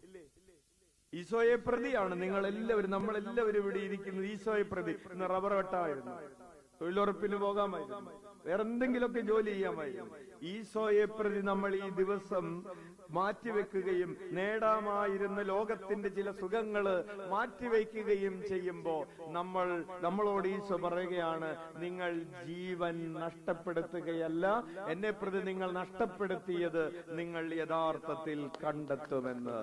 ഈശോയെ പ്രതിയാണ് നിങ്ങളെല്ലാവരും, നമ്മളെല്ലാവരും ഇവിടെ ഇരിക്കുന്നത് ഈശോയെ പ്രതി. ഇന്ന് റബ്ബർ വെട്ടായിരുന്നു, തൊഴിലുറപ്പിന് പോകാമായിരുന്നു, വേറെന്തെങ്കിലുമൊക്കെ ജോലി ചെയ്യാമായിരുന്നു. ഈശോയെ പ്രതി നമ്മൾ ഈ ദിവസം മാറ്റിവെക്കുകയും നേടാമായിരുന്ന ലോകത്തിന്റെ ചില സുഖങ്ങള് മാറ്റിവെക്കുകയും ചെയ്യുമ്പോ നമ്മളോട് ഈശോ പറയുകയാണ്, നിങ്ങൾ ജീവൻ നഷ്ടപ്പെടുത്തുകയല്ല, എന്നെ പ്രതി നിങ്ങൾ നഷ്ടപ്പെടുത്തിയത് നിങ്ങൾ യഥാർത്ഥത്തിൽ കണ്ടെത്തുമെന്ന്.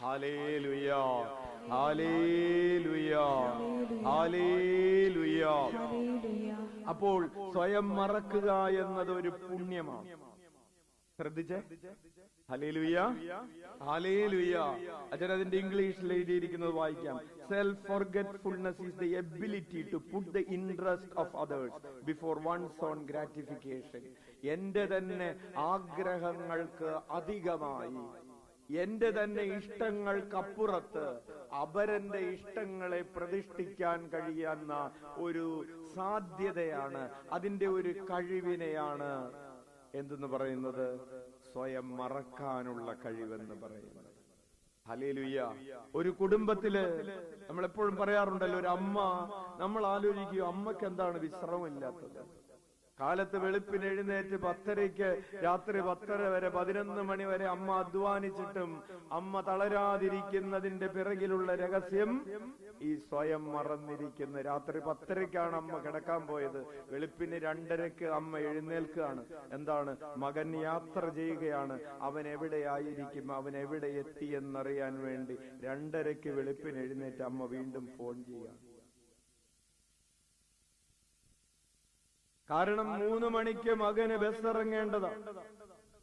Hallelujah, hallelujah, hallelujah. അപ്പോൾ സ്വയം മറക്കുക എന്നത് ഒരു പുണ്യമാണ്. ശ്രദ്ധിച്ചേ, ഹല്ലേലൂയ, ഹല്ലേലൂയ. അച്ഛൻ അതിന്റെ ഇംഗ്ലീഷിൽ എഴുതിയിരിക്കുന്നത് വായിക്കാം. Self forgetfulness is the ability to put the interest of others before one's own gratification. എന്റെ തന്നെ ആഗ്രഹങ്ങൾക്ക് അധികമായി, എന്റെ തന്നെ ഇഷ്ടങ്ങൾക്കപ്പുറത്ത് അപരന്റെ ഇഷ്ടങ്ങളെ പ്രതിഷ്ഠിക്കാൻ കഴിയുന്ന ഒരു സാധ്യതയാണ്, അതിന്റെ ഒരു കഴിവിനെയാണ് എന്തെന്ന് പറയുന്നത്, സ്വയം മറക്കാനുള്ള കഴിവെന്ന് പറയുന്നത്. ഹല്ലേലൂയ. ഒരു കുടുംബത്തില് നമ്മളെപ്പോഴും പറയാറുണ്ടല്ലോ, ഒരു അമ്മ, നമ്മൾ ആലോചിക്കുകയോ അമ്മക്ക് എന്താണ് വിശ്രമമില്ലാത്തത്? കാലത്ത് വെളുപ്പിന് എഴുന്നേറ്റ് 10:30 രാത്രി 10:30 വരെ 11 മണി വരെ അമ്മ അധ്വാനിച്ചിട്ടും അമ്മ തളരാതിരിക്കുന്നതിന്റെ പിറകിലുള്ള രഹസ്യം ഈ സ്വയം മറന്നിരിക്കുന്ന. രാത്രി 10:30 അമ്മ കിടക്കാൻ പോയത്, വെളുപ്പിന് 2:30 അമ്മ എഴുന്നേൽക്കുകയാണ്. എന്താണ്? മകൻ യാത്ര ചെയ്യുകയാണ്, അവൻ എവിടെയായിരിക്കും, അവൻ എവിടെ എത്തി എന്നറിയാൻ വേണ്ടി 2:30 വെളുപ്പിന് എഴുന്നേറ്റ് അമ്മ വീണ്ടും ഫോൺ ചെയ്യുകയാണ്. കാരണം 3 മണിക്ക് മകന് ബസ് ഇറങ്ങേണ്ടതാണ്.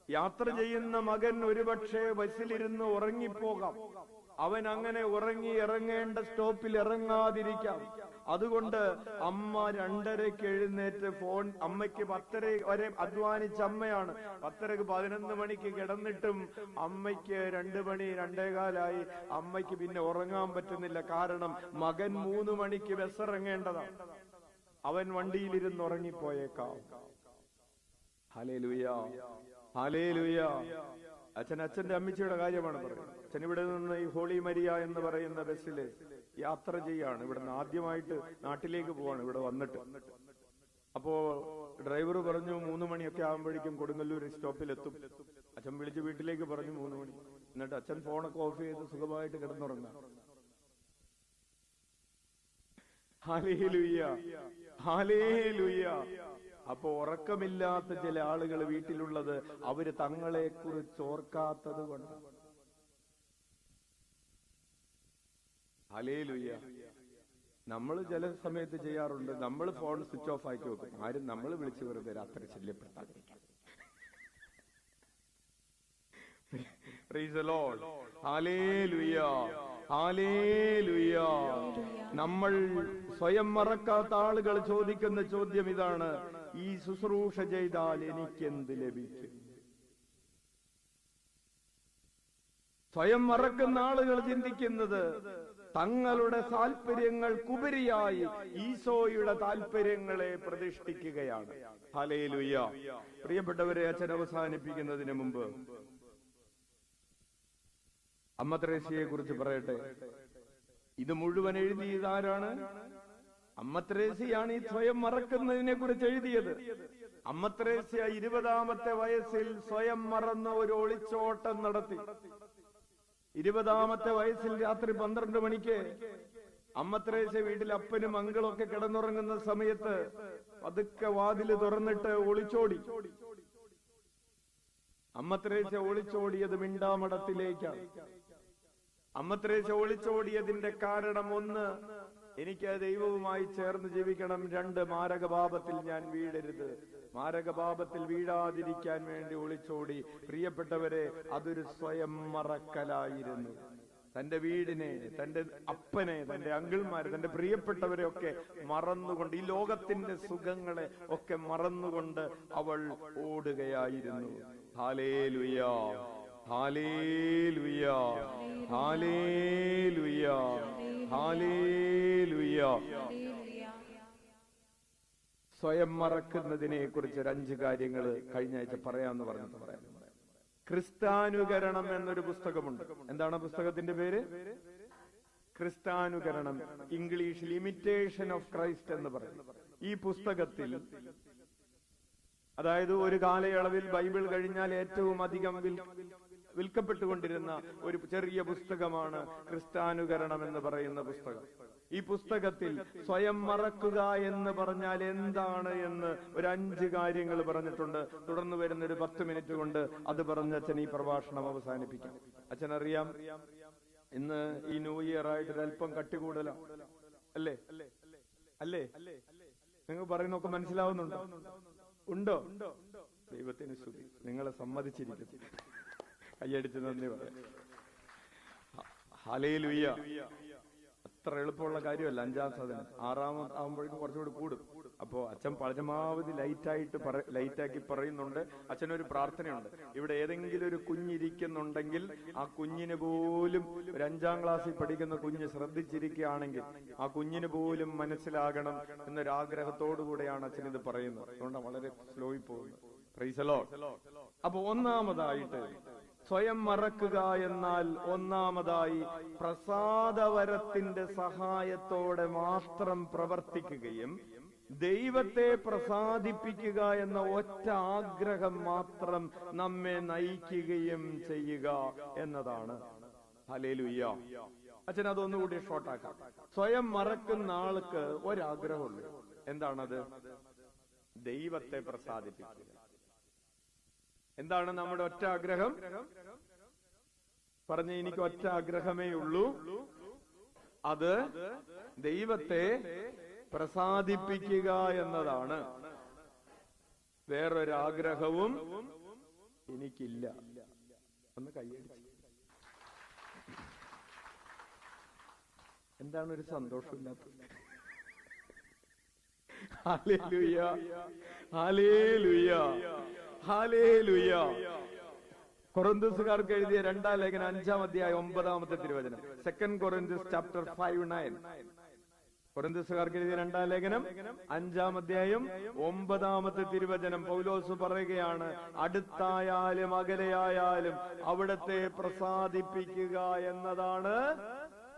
യാത്ര ചെയ്യുന്ന മകൻ ഒരുപക്ഷെ ബസ്സിലിരുന്ന് ഉറങ്ങിപ്പോകാം. അവൻ അങ്ങനെ ഉറങ്ങി ഇറങ്ങേണ്ട സ്റ്റോപ്പിൽ ഇറങ്ങാതിരിക്കാം. അതുകൊണ്ട് അമ്മ 2:30 എഴുന്നേറ്റ് ഫോൺ, അമ്മയ്ക്ക് 10:30 വരെ അധ്വാനിച്ച അമ്മയാണ്. 10:30 11 മണിക്ക് കിടന്നിട്ടും അമ്മയ്ക്ക് 2 മണി 2:15 അമ്മയ്ക്ക് പിന്നെ ഉറങ്ങാൻ പറ്റുന്നില്ല. കാരണം മകൻ 3 മണിക്ക് ബസ് ഇറങ്ങേണ്ടതാണ്. അവൻ വണ്ടിയിലിരുന്ന് ഉറങ്ങിപ്പോയേക്കാം. Hallelujah, hallelujah. അച്ഛന്റെ അമ്മച്ചിയുടെ കാര്യമാണ് പറയുന്നത്. അച്ഛൻ ഇവിടെ നിന്ന് ഈ ഹോളി മരിയ എന്ന് പറയുന്ന ബസ്സില് യാത്ര ചെയ്യാണ്. ഇവിടുന്ന് ആദ്യമായിട്ട് നാട്ടിലേക്ക് പോവാണ്, ഇവിടെ വന്നിട്ട്. അപ്പോ ഡ്രൈവർ പറഞ്ഞു 3 മണിയൊക്കെ ആകുമ്പോഴേക്കും കൊടുങ്ങല്ലൂർ സ്റ്റോപ്പിലെത്തും. അച്ഛൻ വിളിച്ച് വീട്ടിലേക്ക് പറഞ്ഞു 3 മണി. എന്നിട്ട് അച്ഛൻ ഫോണൊക്കെ ഓഫ് ചെയ്ത് സുഖമായിട്ട് കിടന്നുറങ്ങാം. Hallelujah, hallelujah. അപ്പൊ ഉറക്കമില്ലാത്ത ചില ആളുകൾ വീട്ടിലുള്ളത് അവര് തങ്ങളെ കുറിച്ച് ഓർക്കാത്തത് കൊണ്ട്. ഹല്ലേലൂയ. നമ്മൾ ചില സമയത്ത് ചെയ്യാറുണ്ട്, നമ്മൾ ഫോൺ സ്വിച്ച് ഓഫ് ആക്കി വെക്കും. ആരും നമ്മൾ വിളിച്ച് വെറുതെ രാത്രി ശല്യപ്പെടുത്താതിരിക്കാം. Praise the lord. Hallelujah, hallelujah. നമ്മൾ സ്വയം മറക്കാത്ത ആളുകൾ ചോദിക്കുന്ന ചോദ്യം ഇതാണ്, ഈ ശുശ്രൂഷ ചെയ്താൽ എനിക്കെന്ത് ലഭിക്കും? സ്വയം മറക്കുന്ന ആളുകൾ ചിന്തിക്കുന്നത് തങ്ങളുടെ താല്പര്യങ്ങൾക്കുപരിയായി ഈശോയുടെ താല്പര്യങ്ങളെ പ്രതിഷ്ഠിക്കുകയാണ്. ഹല്ലേലൂയ. പ്രിയപ്പെട്ടവരെ, അച്ഛൻ അവസാനിപ്പിക്കുന്നതിന് മുമ്പ് അമ്മ ത്രേസ്യയെ കുറിച്ച് പറയട്ടെ. ഇത് മുഴുവൻ എഴുതിയത് ആരാണ്? അമ്മ ത്രേസ്യയാണ് ഈ സ്വയം മറക്കുന്നതിനെ കുറിച്ച് എഴുതിയത്. അമ്മ ത്രേസ്യ 20-ാമത്തെ വയസ്സിൽ സ്വയം മറന്ന ഒരു ഒളിച്ചോട്ടം നടത്തി. 20-ാമത്തെ വയസ്സിൽ രാത്രി 12 മണിക്ക് അമ്മ ത്രേസ്യ വീട്ടിൽ അപ്പനും മംഗളൊക്കെ കിടന്നുറങ്ങുന്ന സമയത്ത് പതുക്കെ വാതില് തുറന്നിട്ട് ഒളിച്ചോടി. അമ്മ ത്രേസ്യ ഒളിച്ചോടിയത് മിണ്ടാമഠത്തിലേക്കാണ്. അമ്മ ത്രേസ്യ ഒളിച്ചോടിയതിന്റെ കാരണം 1, എനിക്ക് ദൈവവുമായി ചേർന്ന് ജീവിക്കണം. 2, മാരകപാപത്തിൽ ഞാൻ വീഴരുത്. മാരകപാപത്തിൽ വീഴാതിരിക്കാൻ വേണ്ടി ഒളിച്ചോടി. പ്രിയപ്പെട്ടവരെ, അതൊരു സ്വയം മറക്കലായിരുന്നു. തന്റെ വീടിനെ, തന്റെ അപ്പനെ, തന്റെ അങ്കിൾമാരെ, തന്റെ പ്രിയപ്പെട്ടവരെ ഒക്കെ മറന്നുകൊണ്ട്, ഈ ലോകത്തിന്റെ സുഖങ്ങളെ ഒക്കെ മറന്നുകൊണ്ട് അവൾ ഓടുകയായിരുന്നു. Hallelujah, hallelujah, hallelujah, hallelujah. സ്വയം മറക്കുന്നതിനെ കുറിച്ച് 5 കാര്യങ്ങൾ കഴിഞ്ഞ ആഴ്ച പറയാമെന്ന് പറയാം. ക്രിസ്താനുകരണം എന്നൊരു പുസ്തകമുണ്ട്. എന്താണ് പുസ്തകത്തിന്റെ പേര്? ക്രിസ്താനുകരണം. ഇംഗ്ലീഷിൽ ഇമിറ്റേഷൻ ഓഫ് ക്രൈസ്റ്റ് എന്ന് പറയും. ഈ പുസ്തകത്തിൽ, അതായത് ഒരു കാലയളവിൽ ബൈബിൾ കഴിഞ്ഞാൽ ഏറ്റവും അധികം വിൽക്കപ്പെട്ടുകൊണ്ടിരുന്ന ഒരു ചെറിയ പുസ്തകമാണ് ക്രിസ്താനുകരണം എന്ന് പറയുന്ന പുസ്തകം. ഈ പുസ്തകത്തിൽ സ്വയം മറക്കുക എന്ന് പറഞ്ഞാൽ എന്താണ് എന്ന് ഒരു 5 കാര്യങ്ങൾ പറഞ്ഞിട്ടുണ്ട്. തുടർന്ന് വരുന്ന ഒരു 10 മിനിറ്റ് കൊണ്ട് അത് പറഞ്ഞ് അച്ഛൻ ഈ പ്രഭാഷണം അവസാനിപ്പിക്കാം. അച്ഛൻ അറിയാം, ഇന്ന് ഈ ന്യൂ ഇയർ ആയിട്ട് ഒരല്പം കട്ടി കൂടുതലാണ്, അല്ലേ? അല്ലേ? നിങ്ങൾ പറയുന്നൊക്കെ മനസ്സിലാവുന്നുണ്ടോ? ഉണ്ടോ? ദൈവത്തിന് സ്തുതി, നിങ്ങളെ സമ്മതിച്ചിരിക്കുന്നു. കയ്യടിച്ച് നന്ദി പറയാം. ഹല്ലേലൂയ. അത്ര എളുപ്പമുള്ള കാര്യമല്ല 5-ാം സാധനം. 6-ാമത് ആകുമ്പോഴേക്കും കുറച്ചുകൂടി കൂടും. അപ്പോ അച്ഛൻ പരമാവധി ലൈറ്റാക്കി പറയുന്നുണ്ട്. അച്ഛനൊരു പ്രാർത്ഥനയുണ്ട്. ഇവിടെ ഏതെങ്കിലും ഒരു കുഞ്ഞിരിക്കുന്നുണ്ടെങ്കിൽ ആ കുഞ്ഞിന് പോലും, ഒരു 5-ാം ക്ലാസ്സിൽ പഠിക്കുന്ന കുഞ്ഞ് ശ്രദ്ധിച്ചിരിക്കുകയാണെങ്കിൽ ആ കുഞ്ഞിന് പോലും മനസ്സിലാകണം എന്നൊരാഗ്രഹത്തോടു കൂടെയാണ് അച്ഛൻ ഇത് പറയുന്നത്. അതുകൊണ്ടാണ് വളരെ സ്ലോയിൽ പോകുന്നത്. Price the Lord. അപ്പൊ ഒന്നാമതായിട്ട് സ്വയം മറക്കുക എന്നാൽ ഒന്നാമതായി പ്രസാദവരത്തിന്റെ സഹായത്തോടെ മാത്രം പ്രവർത്തിക്കുകയും ദൈവത്തെ പ്രസാദിപ്പിക്കുക എന്ന ഒറ്റ ആഗ്രഹം മാത്രം നമ്മെ നയിക്കുകയും ചെയ്യുക എന്നതാണ്. ഹല്ലേലൂയ. അച്ഛൻ അതൊന്നുകൂടി ഷോർട്ടാക്കാം. സ്വയം മറക്കുന്ന ആൾക്ക് ഒരാഗ്രഹമുള്ളൂ. എന്താണത്? ദൈവത്തെ പ്രസാദിപ്പിക്കുക. എന്താണ് നമ്മുടെ ഒറ്റ ആഗ്രഹം? പറഞ്ഞ എനിക്ക് ഒറ്റ ആഗ്രഹമേ ഉള്ളൂ, അത് ദൈവത്തെ പ്രസാദിപ്പിക്കുക എന്നതാണ്. വേറൊരാഗ്രഹവും എനിക്കില്ല. ഒന്ന് കൈയടിച്ച്. എന്താണ് ഒരു സന്തോഷമില്ലാത്തത്? Hallelujah, hallelujah, hallelujah. കൊറിന്ത്യസുകാർക്ക് എഴുതിയ 2-ാം ലേഖനം 5-ാം അധ്യായം 9-ാമത്തെ തിരുവചനം. 2 Corinthians chapter 5:9. കൊറിന്ത്യസുകാർക്ക് എഴുതിയ 2-ാം ലേഖനം 5-ാം അധ്യായം 9-ാമത്തെ തിരുവചനം. പൗലോസ് പറയുകയാണ്, അടുത്തായാലും അകലെയായാലും അവിടത്തെ പ്രസാദിപ്പിക്കുക എന്നതാണ്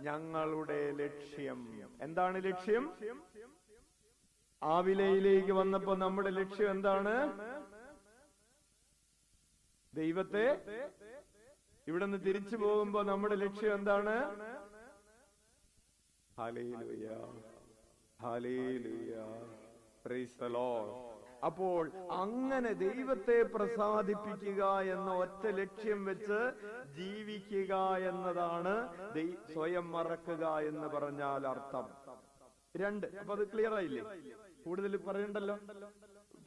ഞങ്ങളുടെ ലക്ഷ്യം. എന്താണ് ലക്ഷ്യം? ആവിലയിലേക്ക് വന്നപ്പോ നമ്മുടെ ലക്ഷ്യം എന്താണ്? ദൈവത്തെ. ഇവിടുന്ന് തിരിച്ചു പോകുമ്പോ നമ്മുടെ ലക്ഷ്യം എന്താണ്? Hallelujah, hallelujah, price the Lord. അപ്പോൾ അങ്ങനെ ദൈവത്തെ പ്രസാദിപ്പിക്കുക എന്ന ഒറ്റ ലക്ഷ്യം വെച്ച് ജീവിക്കുക എന്നതാണ് സ്വയം മറക്കുക എന്ന് പറഞ്ഞാൽ അർത്ഥം. 2. അപ്പൊ അത് ക്ലിയർ ആയില്ലേ? കൂടുതൽ പറയണ്ടല്ലോ,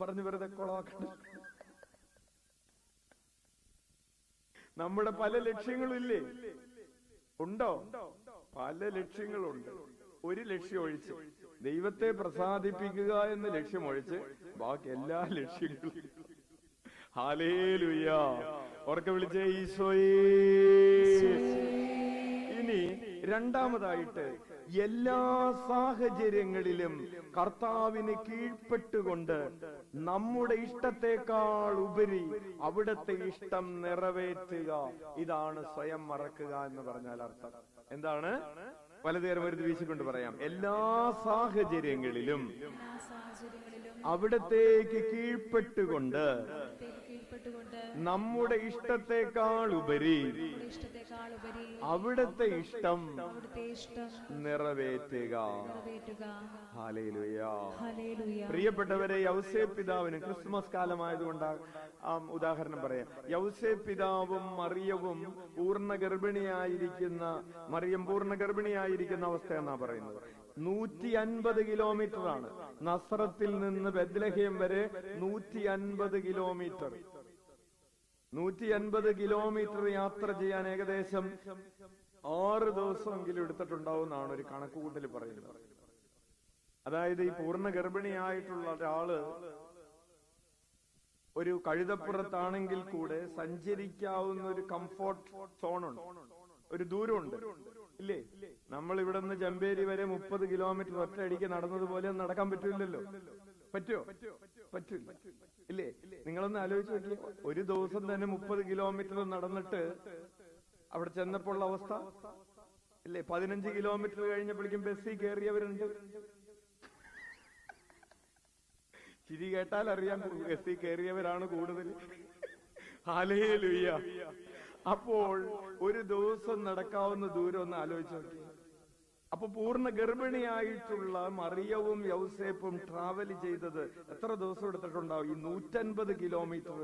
പറഞ്ഞു വെറുതെ കൊളാക്കണ്ട. നമ്മുടെ പല ലക്ഷ്യങ്ങളും ഇല്ലേ? ഉണ്ടോ? പല ലക്ഷ്യങ്ങളുണ്ട്. ഒരു ലക്ഷ്യം ഒഴിച്ച്, ദൈവത്തെ പ്രസാദിപ്പിക്കുക എന്ന ലക്ഷ്യം ഒഴിച്ച് ബാക്കി എല്ലാ ലക്ഷ്യങ്ങളും. ഹല്ലേലൂയ. ഉറക്കെ വിളിച്ചേ ഈശോയേ. ഇനി രണ്ടാമതായിട്ട്, എല്ലാ സാഹചര്യങ്ങളിലും കർത്താവിന് കീഴ്പ്പെട്ടുകൊണ്ട് നമ്മുടെ ഇഷ്ടത്തെക്കാൾ ഉപരി അവിടുത്തെ ഇഷ്ടം നിറവേറ്റുക. ഇതാണ് സ്വയം മറക്കുക എന്ന് പറഞ്ഞാൽ അർത്ഥം. എന്താണ്? വലതുകരം ഒരു വീശിക്കൊണ്ട് പറയാം, എല്ലാ സാഹചര്യങ്ങളിലും അവിടത്തേക്ക് കീഴ്പ്പെട്ടുകൊണ്ട് നമ്മുടെ ഇഷ്ടത്തെക്കാൾ ഉപരി അവിടുത്തെ ഇഷ്ടം നിറവേറ്റുക. ഹല്ലേലൂയ. പ്രിയപ്പെട്ടവരെ, യൗസേപ്പ് പിതാവിന് ക്രിസ്മസ് കാലമായതുകൊണ്ട് ഉദാഹരണം പറയാം. യൗസേപ്പ് പിതാവും മറിയവും പൂർണ്ണ ഗർഭിണിയായിരിക്കുന്ന അവസ്ഥ എന്നാ പറയുന്നത്. 150 കിലോമീറ്റർ ആണ് നസ്രത്തിൽ നിന്ന് ബെത്ലഹേം വരെ. 150 കിലോമീറ്റർ 150 കിലോമീറ്റർ യാത്ര ചെയ്യാൻ ഏകദേശം 6 ദിവസമെങ്കിലും എടുത്തിട്ടുണ്ടാവുമെന്നാണ് ഒരു കണക്കുകൂട്ടൽ പറയുന്നത്. അതായത് ഈ പൂർണ്ണ ഗർഭിണിയായിട്ടുള്ള ഒരാള് ഒരു കഴുതപ്പുറത്താണെങ്കിൽ കൂടെ സഞ്ചരിക്കാവുന്ന ഒരു കംഫോർട്ട് സോണുണ്ട്, ഒരു ദൂരമുണ്ട്, ഇല്ലേ? നമ്മൾ ഇവിടെ നിന്ന് ചെമ്പേരി വരെ 30 കിലോമീറ്റർ ഒറ്റയടിക്ക് നടന്നതുപോലെ നടക്കാൻ പറ്റില്ലല്ലോ. പറ്റുമോ? പറ്റില്ല, ഇല്ലേ? നിങ്ങളൊന്ന് ആലോചിച്ച് നോക്കിയേ. ഒരു ദിവസം തന്നെ 30 കിലോമീറ്റർ നടന്നിട്ട് അവിടെ ചെന്നപ്പോൾ അവസ്ഥ, ഇല്ലേ? 15 കിലോമീറ്റർ കഴിഞ്ഞപ്പോഴേക്കും ബസ്സിൽ കയറിയവരുണ്ട്. ചിരി കേട്ടാൽ അറിയാൻ, ബസ്സിൽ കയറിയവരാണ് കൂടുതൽ. ഹല്ലേലൂയ. അപ്പോൾ ഒരു ദിവസം നടക്കാവുന്ന ദൂരം ഒന്ന് ആലോചിച്ച് നോക്കി. അപ്പൊ പൂർണ്ണ ഗർഭിണിയായിട്ടുള്ള മറിയവും യൗസേപ്പും ട്രാവൽ ചെയ്തത് എത്ര ദിവസം എടുത്തിട്ടുണ്ടാവും? ഈ 150 കിലോമീറ്റർ.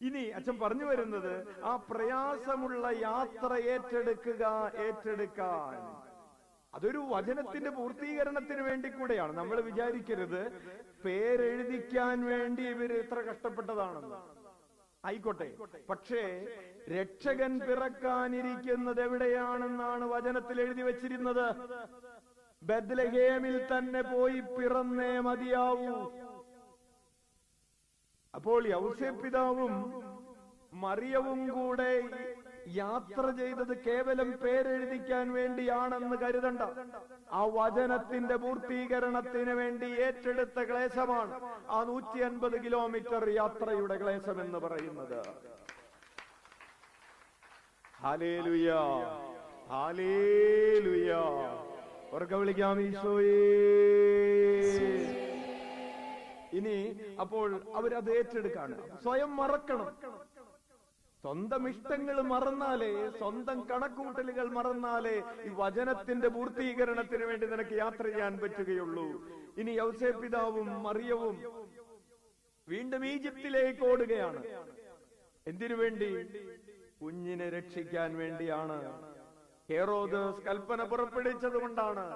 ഇനി അച്ഛൻ പറഞ്ഞു വരുന്നത്, ആ പ്രയാസമുള്ള യാത്ര ഏറ്റെടുക്കാൻ അതൊരു വചനത്തിന്റെ പൂർത്തീകരണത്തിന് വേണ്ടി കൂടെയാണ്. നമ്മൾ വിചാരിക്കരുത് പേരെഴുതിക്കാൻ വേണ്ടി ഇവര് ഇത്ര കഷ്ടപ്പെട്ടതാണെന്ന്. ആയിക്കോട്ടെ, പക്ഷേ രക്ഷകൻ പിറക്കാനിരിക്കുന്നത് എവിടെയാണെന്നാണ് വചനത്തിൽ എഴുതി വച്ചിരുന്നത്. ബെത്ലഹേമിൽ തന്നെ പോയി പിറന്നേ മതിയാവൂ. അപ്പോൾ യൗസേപ്പ് പിതാവും മറിയവും കൂടെ യാത്ര ചെയ്തത് കേവലം പേരെഴുതിക്കാൻ വേണ്ടിയാണെന്ന് കരുതണ്ട. ആ വചനത്തിന്റെ പൂർത്തീകരണത്തിന് വേണ്ടി ഏറ്റെടുത്ത ക്ലേശമാണ് ആ 150 കിലോമീറ്റർ യാത്രയുടെ ക്ലേശം എന്ന് പറയുന്നത്. Hallelujah, hallelujah. ഉറക്കെ വിളിക്കാം ഈശോയേ. ഇനി അപ്പോൾ അവരത് ഏറ്റെടുക്കാണ്. സ്വയം മറക്കണം. സ്വന്തം ഇഷ്ടങ്ങൾ മറന്നാലേ, സ്വന്തം കണക്കൂട്ടലുകൾ മറന്നാലേ ഈ വചനത്തിന്റെ പൂർത്തീകരണത്തിന് വേണ്ടി നിനക്ക് യാത്ര ചെയ്യാൻ പറ്റുകയുള്ളൂ. ഇനി യൗസേപ്പ് പിതാവും മറിയവും വീണ്ടും ഈജിപ്തിലേക്ക് ഓടുകയാണ്. എന്തിനു വേണ്ടി? കുഞ്ഞിനെ രക്ഷിക്കാൻ വേണ്ടിയാണ്. ഹെറോദ് കൽപ്പന പുറപ്പെടുവിച്ചത് കൊണ്ടാണ്.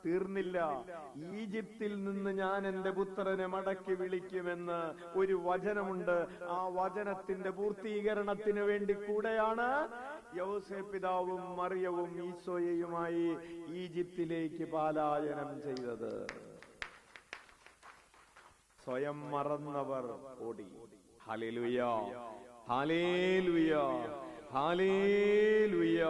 തീർന്നില്ല. ഈജിപ്തിൽ നിന്ന് ഞാൻ എന്റെ പുത്രനെ മടക്കി വിളിക്കുമെന്ന് ഒരു വചനമുണ്ട്. ആ വചനത്തിന്റെ പൂർത്തീകരണത്തിന് വേണ്ടി കൂടെയാണ് യൗസേപ്പ് പിതാവും മറിയവും ഈശോയെയുമായി ഈജിപ്തിലേക്ക് പലായനം ചെയ്തത്. സ്വയം മറന്നവർ ഓടി. Hallelujah, hallelujah, hallelujah.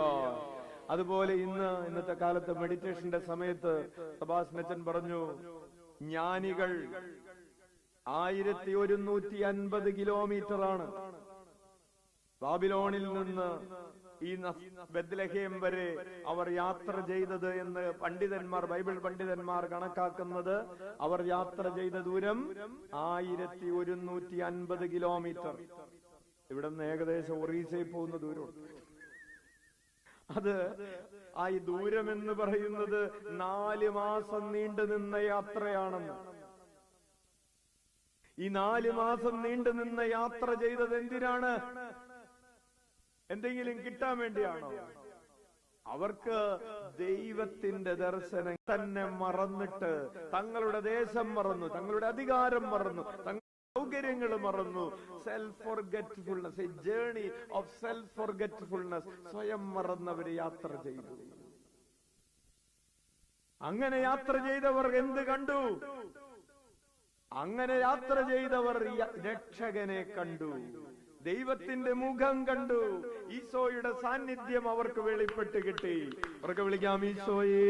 അതുപോലെ ഇന്നത്തെ കാലത്ത് മെഡിറ്റേഷന്റെ സമയത്ത് സെബാസ്റ്റ്യൻ പറഞ്ഞു, ജ്ഞാനികൾ 1150 കിലോമീറ്റർ ആണ് ബാബിലോണിൽ നിന്ന് ഈ ബെത്ലഹേം വരെ അവർ യാത്ര ചെയ്തത് എന്ന് പണ്ഡിതന്മാർ, ബൈബിൾ പണ്ഡിതന്മാർ കണക്കാക്കുന്നത്. അവർ യാത്ര ചെയ്ത ദൂരം 1150 കിലോമീറ്റർ. ഇവിടെ നിന്ന് ഏകദേശം ഒറീസയിൽ പോകുന്ന ദൂരമുണ്ട്. അത് ആ ഈ ദൂരം എന്ന് പറയുന്നത് 4 മാസം നീണ്ടു നിന്ന യാത്രയാണെന്ന്. ഈ 4 മാസം നീണ്ടു നിന്ന യാത്ര ചെയ്തത് എന്തിനാണ്? എന്തെങ്കിലും കിട്ടാൻ വേണ്ടിയാണോ? അവർക്ക് ദൈവത്തിന്റെ ദർശനം തന്നെ മറന്നിട്ട് തങ്ങളുടെ ദേശം മറന്നു, തങ്ങളുടെ അധികാരം മറന്നു, സൗകര്യങ്ങൾ മറന്നു. Self ഫോർഗെറ്റ്ഫുൾനെസ്, A journey of self ഫോർഗെറ്റ്ഫുൾനെസ്. സ്വയം മറന്നവര് യാത്ര ചെയ്തു. അങ്ങനെ യാത്ര ചെയ്തവർ എന്ത് കണ്ടു? അങ്ങനെ യാത്ര ചെയ്തവർ രക്ഷകനെ കണ്ടു, ദൈവത്തിന്റെ മുഖം കണ്ടു, ഈശോയുടെ സാന്നിധ്യം അവർക്ക് വെളിപ്പെട്ട് കിട്ടി. അവർക്ക് വിളിക്കാം ഈശോയേ.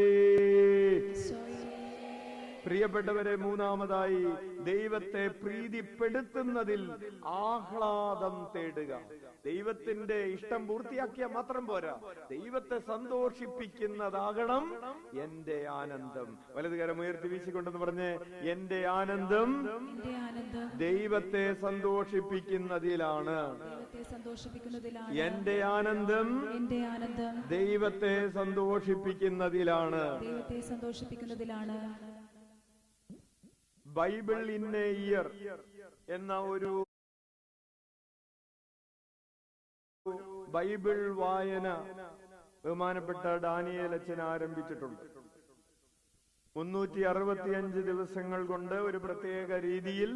പ്രിയപ്പെട്ടവരെ, മൂന്നാമതായി ദൈവത്തെ പ്രീതിപ്പെടുത്തുന്നതിൽ ആഹ്ലാദം തേടുക. ദൈവത്തിന്റെ ഇഷ്ടം പൂർത്തിയാക്കിയാൽ മാത്രം പോരാ, ദൈവത്തെ സന്തോഷിപ്പിക്കുന്നതാകണം എന്റെ ആനന്ദം. വലതുകരം ഉയർത്തി വീശിക്കൊണ്ടെന്ന് പറഞ്ഞ്, എന്റെ ആനന്ദം ദൈവത്തെ സന്തോഷിപ്പിക്കുന്നതിലാണ്. എന്റെ ആനന്ദം ദൈവത്തെ സന്തോഷിപ്പിക്കുന്നതിലാണ്. ബൈബിൾ ഇൻ എ ഇയർ എന്ന ഒരു ബൈബിൾ വായന ബഹുമാനപ്പെട്ട ഡാനിയേൽ അച്ഛൻ ആരംഭിച്ചിട്ടുണ്ട്. 365 ദിവസങ്ങൾ കൊണ്ട് ഒരു പ്രത്യേക രീതിയിൽ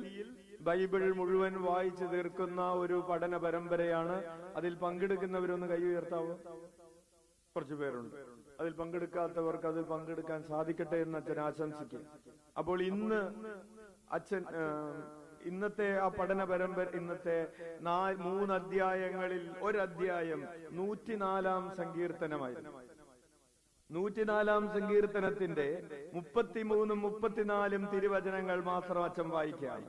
ബൈബിൾ മുഴുവൻ വായിച്ചു തീർക്കുന്ന ഒരു പഠന പരമ്പരയാണ്. അതിൽ പങ്കെടുക്കുന്നവരൊന്ന് കൈ ഉയർത്താവോ? കുറച്ചു പേരുണ്ട്. അതിൽ പങ്കെടുക്കാത്തവർക്ക് അതിൽ പങ്കെടുക്കാൻ സാധിക്കട്ടെ എന്ന് അച്ഛൻ ആശംസിക്കും. അപ്പോൾ ഇന്നത്തെ ആ പഠന പരമ്പര, ഇന്നത്തെ 3 അധ്യായങ്ങളിൽ ഒരധ്യായം 104-ാം സങ്കീർത്തനമായിരുന്നു. 104-ാം സങ്കീർത്തനത്തിന്റെ 33-ഉം 34-ഉം തിരുവചനങ്ങൾ മാത്രം അച്ഛൻ വായിക്കാം.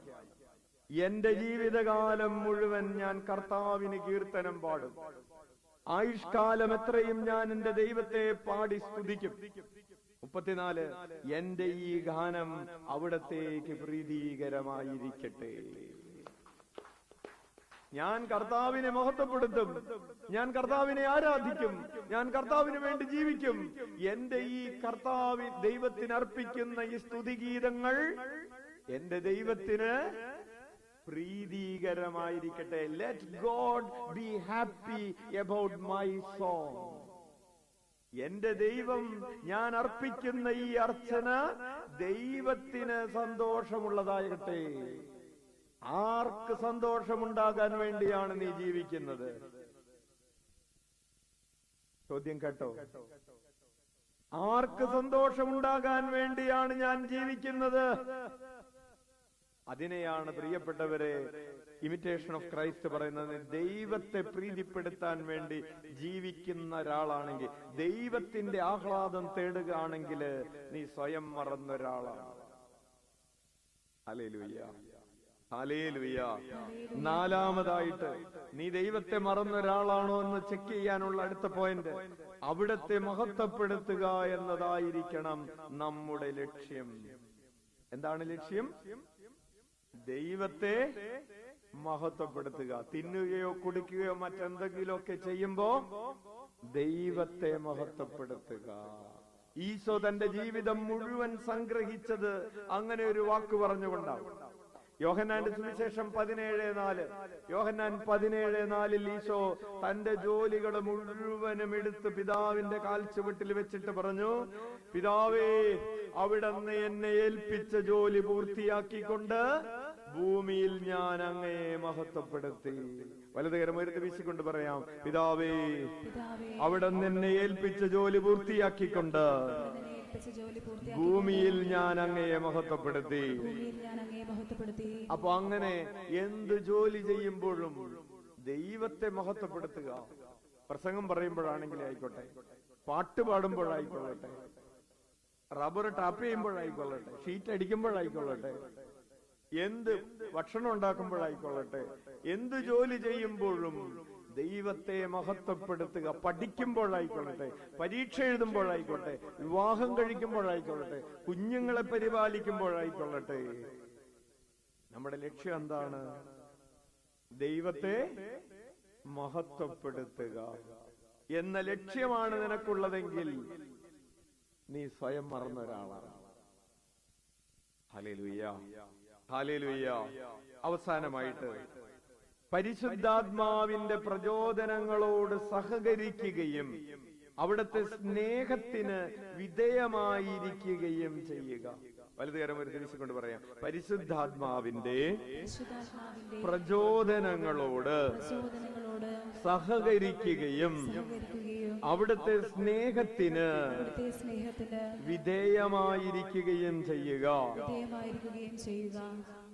എന്റെ ജീവിതകാലം മുഴുവൻ ഞാൻ കർത്താവിന് കീർത്തനം പാടും. ആയുഷ്കാലം എത്രയും ഞാൻ എന്റെ ദൈവത്തെ പാടി സ്തുതിക്കും. 34, എന്റെ ഈ ഗാനം അവിടത്തേക്ക് പ്രീതികരമായിരിക്കട്ടെ. ഞാൻ കർത്താവിനെ മഹത്വപ്പെടുത്തും, ഞാൻ കർത്താവിനെ ആരാധിക്കും, ഞാൻ കർത്താവിന് വേണ്ടി ജീവിക്കും. എന്റെ ഈ ദൈവത്തിന് അർപ്പിക്കുന്ന ഈ സ്തുതിഗീതങ്ങൾ എന്റെ ദൈവത്തിന് പ്രീതികരമായിരിക്കട്ടെ. Let god be happy about my song. എന്റെ ദൈവം, ഞാൻ അർപ്പിക്കുന്ന ഈ അർച്ചന ദൈവത്തിന് സന്തോഷമുള്ളതാകട്ടെ. ആർക്ക് സന്തോഷമുണ്ടാകാൻ വേണ്ടിയാണ് നീ ജീവിക്കുന്നത്? ചോദ്യം കേട്ടോ? ആർക്ക് സന്തോഷമുണ്ടാകാൻ വേണ്ടിയാണ് ഞാൻ ജീവിക്കുന്നത്? അതിനെയാണ് പ്രിയപ്പെട്ടവരെ ഇമിറ്റേഷൻ ഓഫ് ക്രൈസ്റ്റ് പറയുന്നത്. ദൈവത്തെ പ്രീതിപ്പെടുത്താൻ വേണ്ടി ജീവിക്കുന്ന ഒരാളാണെങ്കിൽ, ദൈവത്തിന്റെ ആഹ്ലാദം തേടുകയാണെങ്കിൽ നീ സ്വയം മറന്ന ഒരാളാണ്. Hallelujah, hallelujah. 4-മതായിട്ട് നീ ദൈവത്തെ മറന്ന ഒരാളാണോ എന്ന് ചെക്ക് ചെയ്യാനുള്ള അടുത്ത പോയിന്റ്, അവിടത്തെ മഹത്വപ്പെടുത്തുക എന്നതായിരിക്കണം നമ്മുടെ ലക്ഷ്യം. എന്താണ് ലക്ഷ്യം? ദൈവത്തെ മഹത്വപ്പെടുത്തുക. തിന്നുകയോ കുടിക്കുകയോ മറ്റെന്തെങ്കിലുമൊക്കെ ചെയ്യുമ്പോ ദൈവത്തെ മഹത്വപ്പെടുത്തുക. ഈശോ തന്റെ ജീവിതം മുഴുവൻ സംഗ്രഹിച്ചത് അങ്ങനെ ഒരു വാക്ക് പറഞ്ഞുകൊണ്ടാണ്. യോഹന്നാന്റെ സുവിശേഷം 17:4. യോഹന്നാൻ 17:4 ഈശോ തന്റെ ജോലികൾ മുഴുവനും എടുത്ത് പിതാവിന്റെ കാൽച്ചുവട്ടിൽ വെച്ചിട്ട് പറഞ്ഞു, പിതാവേ, അവിടുന്ന് എന്നെ ഏൽപ്പിച്ച ജോലി പൂർത്തിയാക്കിക്കൊണ്ട് ഭൂമിയിൽ ഞാൻ അങ്ങയെ മഹത്വപ്പെടുത്തി. വലതുകരം ഉയർത്തി വീശിക്കൊണ്ട് പറയാം, പിതാവേ, അവിടുന്ന് എന്നെ ഏൽപ്പിച്ച ജോലി പൂർത്തിയാക്കിക്കൊണ്ട് ഭൂമിയിൽ ഞാൻ അങ്ങയെ മഹത്വപ്പെടുത്തി. അപ്പൊ അങ്ങനെ എന്ത് ജോലി ചെയ്യുമ്പോഴും ദൈവത്തെ മഹത്വപ്പെടുത്തുക. പ്രസംഗം പറയുമ്പോഴാണെങ്കിലും ആയിക്കോട്ടെ, പാട്ട് പാടുമ്പോഴായിക്കൊള്ളട്ടെ, റബ്ബർ ടാപ്പ് ചെയ്യുമ്പോഴായിക്കൊള്ളട്ടെ, ഷീറ്റ് അടിക്കുമ്പോഴായിക്കൊള്ളട്ടെ, എന്ത് ഭക്ഷണം ഉണ്ടാക്കുമ്പോഴായിക്കൊള്ളട്ടെ, എന്ത് ജോലി ചെയ്യുമ്പോഴും ദൈവത്തെ മഹത്വപ്പെടുത്തുക. പഠിക്കുമ്പോഴായിക്കൊള്ളട്ടെ, പരീക്ഷ എഴുതുമ്പോഴായിക്കോട്ടെ, വിവാഹം കഴിക്കുമ്പോഴായിക്കൊള്ളട്ടെ, കുഞ്ഞുങ്ങളെ പരിപാലിക്കുമ്പോഴായിക്കൊള്ളട്ടെ, നമ്മുടെ ലക്ഷ്യം എന്താണ്? ദൈവത്തെ മഹത്വപ്പെടുത്തുക എന്ന ലക്ഷ്യമാണ് നിനക്കുള്ളതെങ്കിൽ നീ സ്വയം മറന്ന ഒരാളാണ്. Hallelujah, hallelujah. അവസാനമായിട്ട് പരിശുദ്ധാത്മാവിന്റെ പ്രചോദനങ്ങളോട് സഹകരിക്കുകയും അവിടുത്തെ സ്നേഹത്തിന് വിധേയമായിരിക്കുകയും ചെയ്യുക. വലതുകരം ഒരു തിരിച്ചുകൊണ്ട് പറയാം, പരിശുദ്ധാത്മാവിന്റെ പ്രചോദനങ്ങളോട് സഹകരിക്കുകയും അവിടുത്തെ സ്നേഹത്തിന് വിധേയമായിരിക്കുകയും ചെയ്യുക.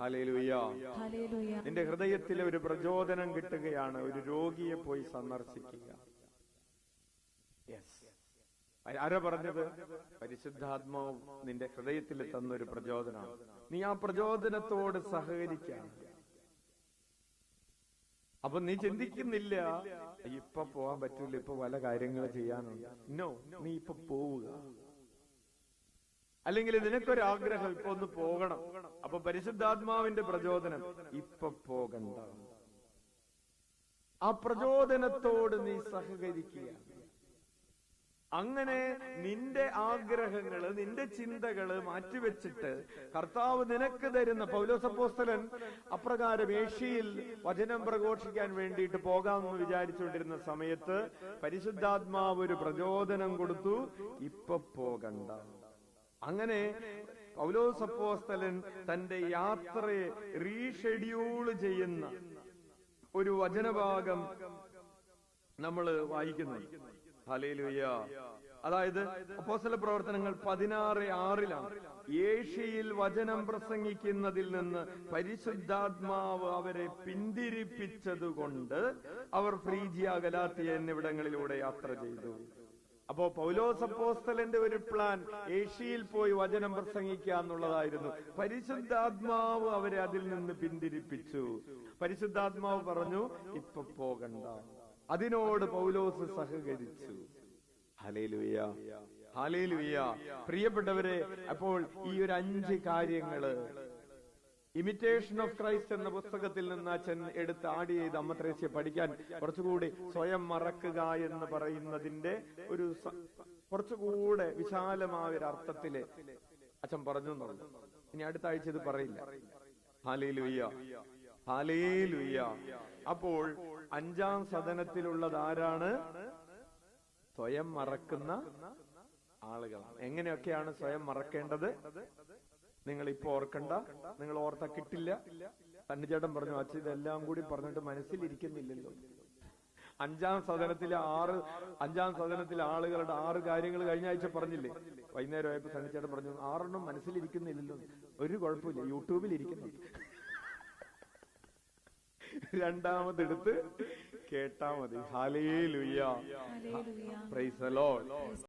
ഹല്ലേലൂയ. നിന്റെ ഹൃദയത്തിലെ ഒരു പ്രചോദനം കിട്ടുകയാണ് ഒരു രോഗിയെ പോയി സന്ദർശിക്കുക. ആരാ പറഞ്ഞത്? പരിശുദ്ധാത്മാവ് നിന്റെ ഹൃദയത്തിൽ തന്നൊരു പ്രചോദനമാണ്. നീ ആ പ്രചോദനത്തോട് സഹകരിക്കാൻ. അപ്പൊ നീ ചിന്തിക്കുന്നില്ല ഇപ്പൊ പോവാൻ പറ്റില്ല, ഇപ്പൊ പല കാര്യങ്ങൾ ചെയ്യാനുണ്ട്. നോ, നീ ഇപ്പൊ പോവുക. അല്ലെങ്കിൽ നിനക്കൊരാഗ്രഹം ഇപ്പൊ ഒന്ന് പോകണം. അപ്പൊ പരിശുദ്ധാത്മാവിന്റെ പ്രചോദനം, ഇപ്പൊ പോകണ്ട. ആ പ്രചോദനത്തോട് നീ സഹകരിക്കുക. അങ്ങനെ നിന്റെ ആഗ്രഹങ്ങള്, നിന്റെ ചിന്തകള് മാറ്റിവെച്ചിട്ട് കർത്താവ് നിനക്ക് തരുന്ന, പൗലോസ് അപ്പോസ്തലൻ അപ്രകാരം ഏഷ്യയിൽ വചനം പ്രഘോഷിക്കാൻ വേണ്ടിയിട്ട് പോകാമെന്ന് വിചാരിച്ചുകൊണ്ടിരുന്ന സമയത്ത് പരിശുദ്ധാത്മാവ് ഒരു പ്രചോദനം കൊടുത്തു, ഇപ്പൊ പോകണ്ട. അങ്ങനെ പൗലോസ് അപ്പോസ്തലൻ തന്റെ യാത്രയെ റീഷെഡ്യൂൾ ചെയ്യുന്ന ഒരു വചനഭാഗം നമ്മൾ വായിക്കുന്നു. ഹല്ലേലൂയ. അതായത് അപ്പോസ്തല പ്രവർത്തനങ്ങൾ 16:6 ഏഷ്യയിൽ വചനം പ്രസംഗിക്കുന്നതിൽ നിന്ന് പരിശുദ്ധാത്മാവ് അവരെ പിന്തിരിപ്പിച്ചതുകൊണ്ട് അവർ ഫ്രീജിയ, ഗലാത്യ എന്നിവിടങ്ങളിലൂടെ യാത്ര ചെയ്തു. അപ്പോ പൗലോസ് അപ്പോസ്തലന്റെ ഒരു പ്ലാൻ ഏഷ്യയിൽ പോയി വചനം പ്രസംഗിക്കുക എന്നുള്ളതായിരുന്നു. പരിശുദ്ധാത്മാവ് അവരെ അതിൽ നിന്ന് പിന്തിരിപ്പിച്ചു. പരിശുദ്ധാത്മാവ് പറഞ്ഞു, ഇപ്പൊ പോകണ്ട. അതിനോട് പൗലോസ് സഹകരിച്ചു. Hallelujah, hallelujah. പ്രിയപ്പെട്ടവരെ, അപ്പോൾ ഈ ഒരു 5 കാര്യങ്ങള് ഇമിറ്റേഷൻ ഓഫ് ക്രൈസ്റ്റ് എന്ന പുസ്തകത്തിൽ നിന്ന് അച്ഛൻ എടുത്ത് ആഡ് ചെയ്ത് അമ്മ ത്രേസ്യ പഠിക്കാൻ കുറച്ചുകൂടി സ്വയം മറക്കുക എന്ന് പറയുന്നതിന്റെ ഒരു കുറച്ചുകൂടെ വിശാലമായ ഒരു അർത്ഥത്തില് അച്ഛൻ പറഞ്ഞു എന്നുള്ളു. ഇനി അടുത്ത ആഴ്ച ഇത് പറയില്ല. Hallelujah, hallelujah. അപ്പോൾ 5-ാം സദനത്തിലുള്ളത് ആരാണ്? സ്വയം മറക്കുന്ന ആളുകളാണ്. എങ്ങനെയൊക്കെയാണ് സ്വയം മറക്കേണ്ടത്? നിങ്ങൾ ഇപ്പൊ ഓർക്കണ്ട, നിങ്ങൾ ഓർത്ത കിട്ടില്ല. തണ്ണിച്ചേട്ടൻ പറഞ്ഞു, അച്ഛൻ ഇതെല്ലാം കൂടി പറഞ്ഞിട്ട് മനസ്സിലിരിക്കുന്നില്ലല്ലോ. 5-ാം സദനത്തിലെ ആളുകളുടെ 6 കാര്യങ്ങൾ കഴിഞ്ഞ ആഴ്ച പറഞ്ഞില്ലേ? വൈകുന്നേരം ആയപ്പോ തണ്ണിച്ചേട്ടൻ പറഞ്ഞു, 6 മനസ്സിലിരിക്കുന്നില്ലല്ലോ. ഒരു കുഴപ്പമില്ല, യൂട്യൂബിൽ ഇരിക്കുന്നുണ്ട്. രണ്ടാമതെടുത്ത് കേട്ടാ മതി. Hallelujah, price the Lord.